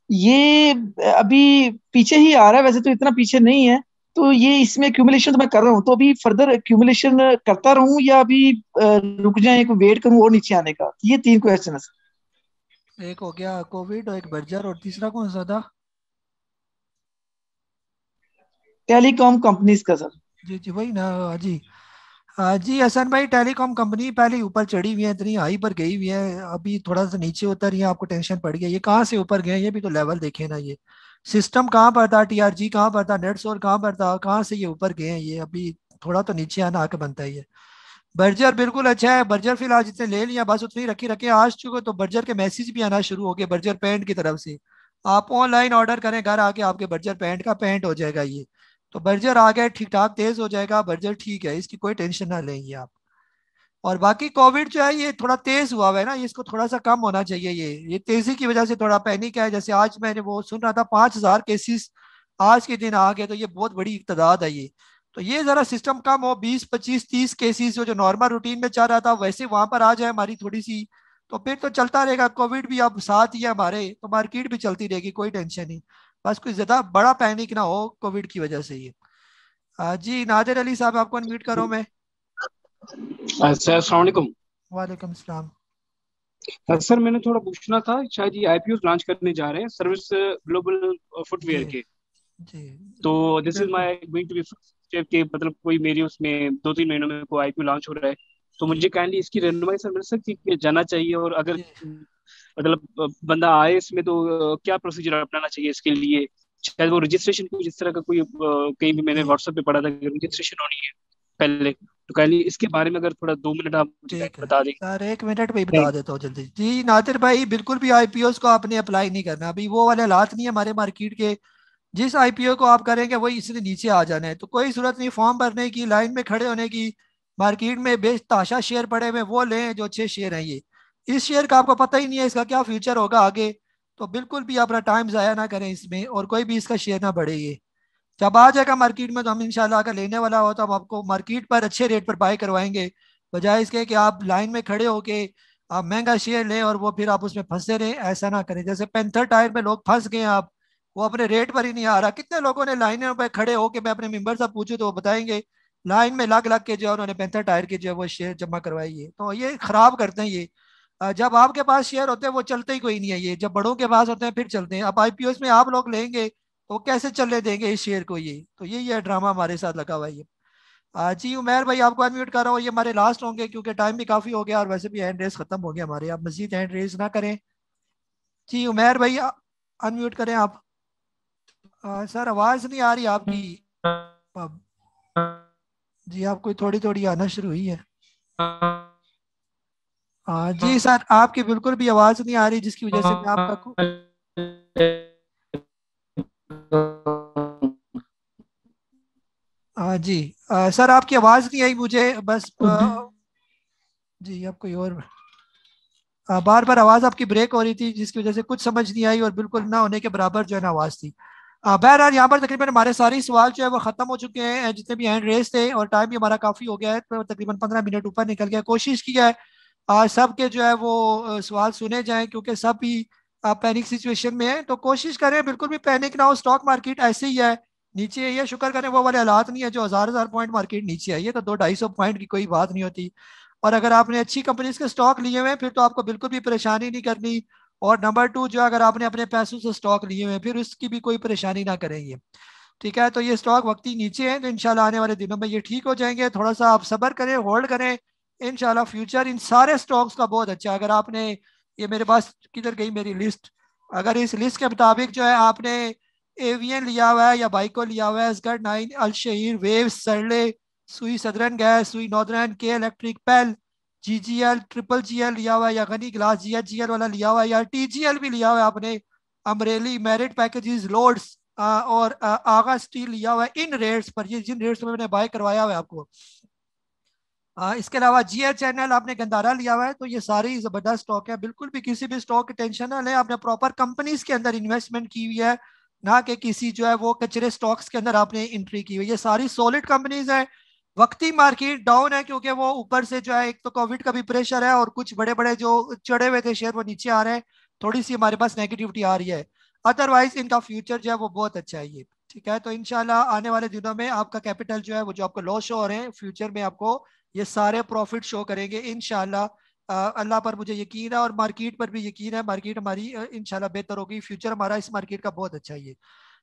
ये अभी पीछे ही आ रहा है, वैसे तो इतना पीछे नहीं है। तो ये इसमें एक्यूमुलेशन तो मैं कर रहा हूँ, तो अभी फर्दर एक्यूमुलेशन करता रहूं या अभी रुक जाए, वेट करूं और नीचे आने का? ये 3 क्वेश्चन है। एक हो गया कोविड, और एक बर्जर, और तीसरा कौन सा था? टेलीकॉम कंपनीज का सर। जी जी वही ना। जी जी हसन भाई, टेलीकॉम कंपनी पहले ऊपर चढ़ी हुई है, इतनी हाई पर गई हुई है, अभी थोड़ा सा नीचे उतर रही है, आपको टेंशन पड़ गया। ये कहाँ से ऊपर गए? ये भी तो लेवल देखे ना, ये सिस्टम कहाँ पर था, टीआरजी कहाँ पर था, नेटसोर कहाँ पर था, कहाँ से ये ऊपर गए हैं? ये अभी थोड़ा तो नीचे आना आके बनता है ये। बर्जर बिल्कुल अच्छा है। बर्जर फिलहाल जितने ले लिया बस उतनी रखी रखे आज चुके, तो बर्जर के मैसेज भी आना शुरू हो गए बर्जर पेंट की तरफ से। आप ऑनलाइन ऑर्डर करें, घर आके आपके बर्जर पेंट का पेंट हो जाएगा ये। तो बर्जर आ गया, ठीक ठाक तेज हो जाएगा बर्जर, ठीक है, इसकी कोई टेंशन ना लेंगे आप। और बाकी कोविड जो है ये थोड़ा तेज हुआ है ना, इसको थोड़ा सा कम होना चाहिए। ये तेजी की वजह से थोड़ा पैनिक है। जैसे आज मैंने वो सुन रहा था 5,000 केसेस आज के दिन आ गए, तो ये बहुत बड़ी तादाद है ये। तो ये जरा सिस्टम कम हो, 20, 25, 30 केसेस जो नॉर्मल रूटीन में चल रहा था वैसे वहां पर आ जाए हमारी थोड़ी सी, तो फिर तो चलता रहेगा। कोविड भी अब साथ ही है हमारे, तो मार्केट भी चलती रहेगी, कोई टेंशन नहीं। बस कोई ज्यादा बड़ा पैनिक ना हो कोविड की वजह से ये। जी नादिर अली साहब, आपको अनम्यूट करो मैं। सर अस्सलाम वालेकुम। वालेकुम सलाम। सर मैंने थोड़ा पूछना था, शायद ये आईपीओ लॉन्च करने जा रहे हैं सर्विस ग्लोबल फुटवेयर के, तो this is my going to be step के, मतलब कोई मेरी उसमें 2-3 महीनों में कोई आईपीओ लॉन्च हो रहा है, तो मुझे काइंडली इसकी रहनुमाई सर मिल सकती है कि जाना चाहिए, और अगर मतलब बंदा आए इसमें तो क्या प्रोसीजर अपनाना चाहिए इसके लिए? शायद वो रजिस्ट्रेशन कुछ इस तरह का कोई कहीं भी मैंने व्हाट्सएप पे पढ़ा था कि रजिस्ट्रेशन होनी है पहले, तो काइंडली इसके बारे में अगर थोड़ा 2 मिनट आप मुझे बता दें। सर 1 मिनट में ही बता देता हूँ जल्दी। जी नादिर भाई, बिल्कुल भी आईपीओ को आपने अप्लाई नहीं करना, अभी वो वाले हालात नहीं है हमारे मार्केट के जिस आईपीओ को आप करेंगे वही इसने नीचे आ जाना है। तो कोई जरूरत नहीं फॉर्म भरने की, लाइन में खड़े होने की, मार्केट में बेताशा शेयर पड़े हुए वो लें जो अच्छे शेयर हैं। ये इस शेयर का आपको पता ही नहीं है इसका क्या फ्यूचर होगा आगे, तो बिल्कुल भी अपना टाइम ज़ाया ना करें इसमें, और कोई भी इसका शेयर ना बढ़े। ये जब आ जाएगा मार्केट में तो हम इंशाल्लाह अगर लेने वाला हो तो हम आपको मार्केट पर अच्छे रेट पर बाय करवाएंगे, बजाय इसके कि आप लाइन में खड़े होके आप महंगा शेयर लें और वो फिर आप उसमें फंसे रहें। ऐसा ना करें। जैसे पेंथर टायर में लोग फंस गए, आप वो अपने रेट पर ही नहीं आ रहा। कितने लोगों ने लाइनों पर खड़े होके, मैं अपने मेंबर से पूछूं तो वो बताएंगे लाइन में लग लग के जो है उन्होंने पेंथर टायर के जो है वो शेयर जमा करवाई है। तो ये खराब करते हैं ये। जब आपके पास शेयर होते हैं वो चलते ही कोई नहीं है, ये जब बड़ों के पास होते हैं फिर चलते हैं। अब आईपीओ में आप लोग लेंगे तो कैसे चलने देंगे इस शेयर को? ये तो यही है ड्रामा हमारे साथ लगा हुआ है ये। जी उमेर भाई आपको अनम्यूट कर रहा हूँ, ये हमारे लास्ट होंगे क्योंकि टाइम भी काफी हो गया और वैसे भी हैंड रेस खत्म हो गया हमारे। आप मजीद हैंड रेस ना करें। जी उमेर भाई अनम्यूट करें आप। सर आवाज नहीं आ रही आपकी। जी आपको थोड़ी थोड़ी आना शुरू हुई है। जी सर आपकी बिल्कुल भी आवाज नहीं आ रही, जिसकी वजह से मैं आपका जी सर आपकी आवाज नहीं आई मुझे बस जी आप कोई और बार बार आवाज आपकी ब्रेक हो रही थी जिसकी वजह से कुछ समझ नहीं आई और बिल्कुल ना होने के बराबर जो है ना आवाज थी। बहरहाल यहाँ पर तकरीबन हमारे सारे सवाल जो है वो खत्म हो चुके हैं, जितने भी हैंड रेस थे, और टाइम भी हमारा काफी हो गया है, तो तकरीबन 15 मिनट ऊपर निकल गया। कोशिश की है सबके जो है वो सवाल सुने जाएं क्योंकि सब भी पैनिक सिचुएशन में है। तो कोशिश करें बिल्कुल भी पैनिक ना हो, स्टॉक मार्केट ऐसे ही है नीचे। ये शुक्र करें वो वाले हालात नहीं है जो हजार हजार पॉइंट मार्केट नीचे है, ये तो 200-250 पॉइंट की कोई बात नहीं होती। और अगर आपने अच्छी कंपनीज के स्टॉक लिए हुए हैं फिर तो आपको बिल्कुल भी परेशानी नहीं करनी। और नंबर 2 जो अगर आपने अपने पैसों से स्टॉक लिए हुए हैं फिर उसकी भी कोई परेशानी ना करेंगे। ठीक है, तो ये स्टॉक वक्ती नीचे है, तो इंशाल्लाह आने वाले दिनों में ये ठीक हो जाएंगे। थोड़ा सा आप सब्र करें, होल्ड करें, इंशाल्लाह फ्यूचर इन सारे स्टॉक्स का बहुत अच्छा है। अगर आपने ये मेरे पास किधर गई मेरी लिस्ट, अगर इस लिस्ट के मुताबिक जो है आपने एवियन लिया हुआ है या बाइको लिया हुआ है, असगढ़ 9, अल शहीर, वेव्स, सरले, सुई सदरन गैस, सुई नॉर्दर्न, के इलेक्ट्रिक, पेल, जीजीएल, ट्रिपल जीएल लिया हुआ है या गनी ग्लास जीएल वाला लिया हुआ है या टीजीएल भी लिया हुआ है आपने, अमरेली, मेरिट पैकेजेस, लोड्स और आगा स्टील लिया हुआ है इन रेट्स पर, ये जिन रेट्स में मैंने बाय करवाया हुआ है आपको। इसके अलावा जीएल चैनल आपने गंदारा लिया हुआ है। तो ये सारी जबरदस्त स्टॉक है, बिल्कुल भी किसी भी स्टॉक की टेंशन ना लें। आपने प्रॉपर कंपनीज के अंदर इन्वेस्टमेंट की हुई है, ना कि किसी जो है वो कचरे स्टॉक्स के अंदर आपने एंट्री की हुई है। ये सारी सॉलिड कंपनीज हैं। वक्ती मार्केट डाउन है क्योंकि वो ऊपर से जो है एक तो कोविड का भी प्रेशर है और कुछ बड़े बड़े जो चढ़े हुए थे शेयर वो नीचे आ रहे हैं, थोड़ी सी हमारे पास नेगेटिविटी आ रही है। अदरवाइज इनका फ्यूचर जो है वो बहुत अच्छा है ये। ठीक है, तो इंशाल्लाह आने वाले दिनों में आपका कैपिटल जो है वो जो आपको लॉस शो हो रहे हैं, फ्यूचर में आपको ये सारे प्रॉफिट शो करेंगे इंशाल्लाह। अल्लाह पर मुझे यकीन है और मार्केट पर भी यकीन है। मार्केट हमारी इंशाल्लाह बेहतर होगी, फ्यूचर हमारा इस मार्केट का बहुत अच्छा है।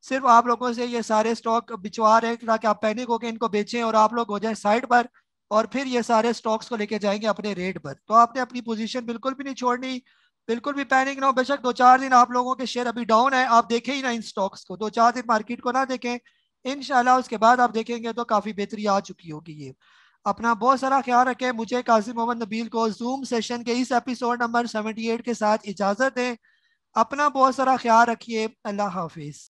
सिर्फ आप लोगों से ये सारे स्टॉक बिचवा रहे हैं ताकि आप पैनिक होकर इनको बेचें और आप लोग हो जाए साइड पर, और फिर ये सारे स्टॉक्स को लेके जाएंगे अपने रेट पर। तो आपने अपनी पोजीशन बिल्कुल भी नहीं छोड़नी, बिल्कुल भी पैनिक ना हो। बेशक 2-4 दिन आप लोगों के शेयर अभी डाउन है, आप देखें ही ना इन स्टॉक्स को, 2-4 दिन मार्केट को ना देखें, इंशाल्लाह उसके बाद आप देखेंगे तो काफी बेहतरी आ चुकी होगी। ये अपना बहुत सारा ख्याल रखें। मुझे कासिम मोहम्मद नबील को जूम सेशन के इस एपिसोड नंबर 78 के साथ इजाजत दें। अपना बहुत सारा ख्याल रखिए। अल्लाह हाफिज।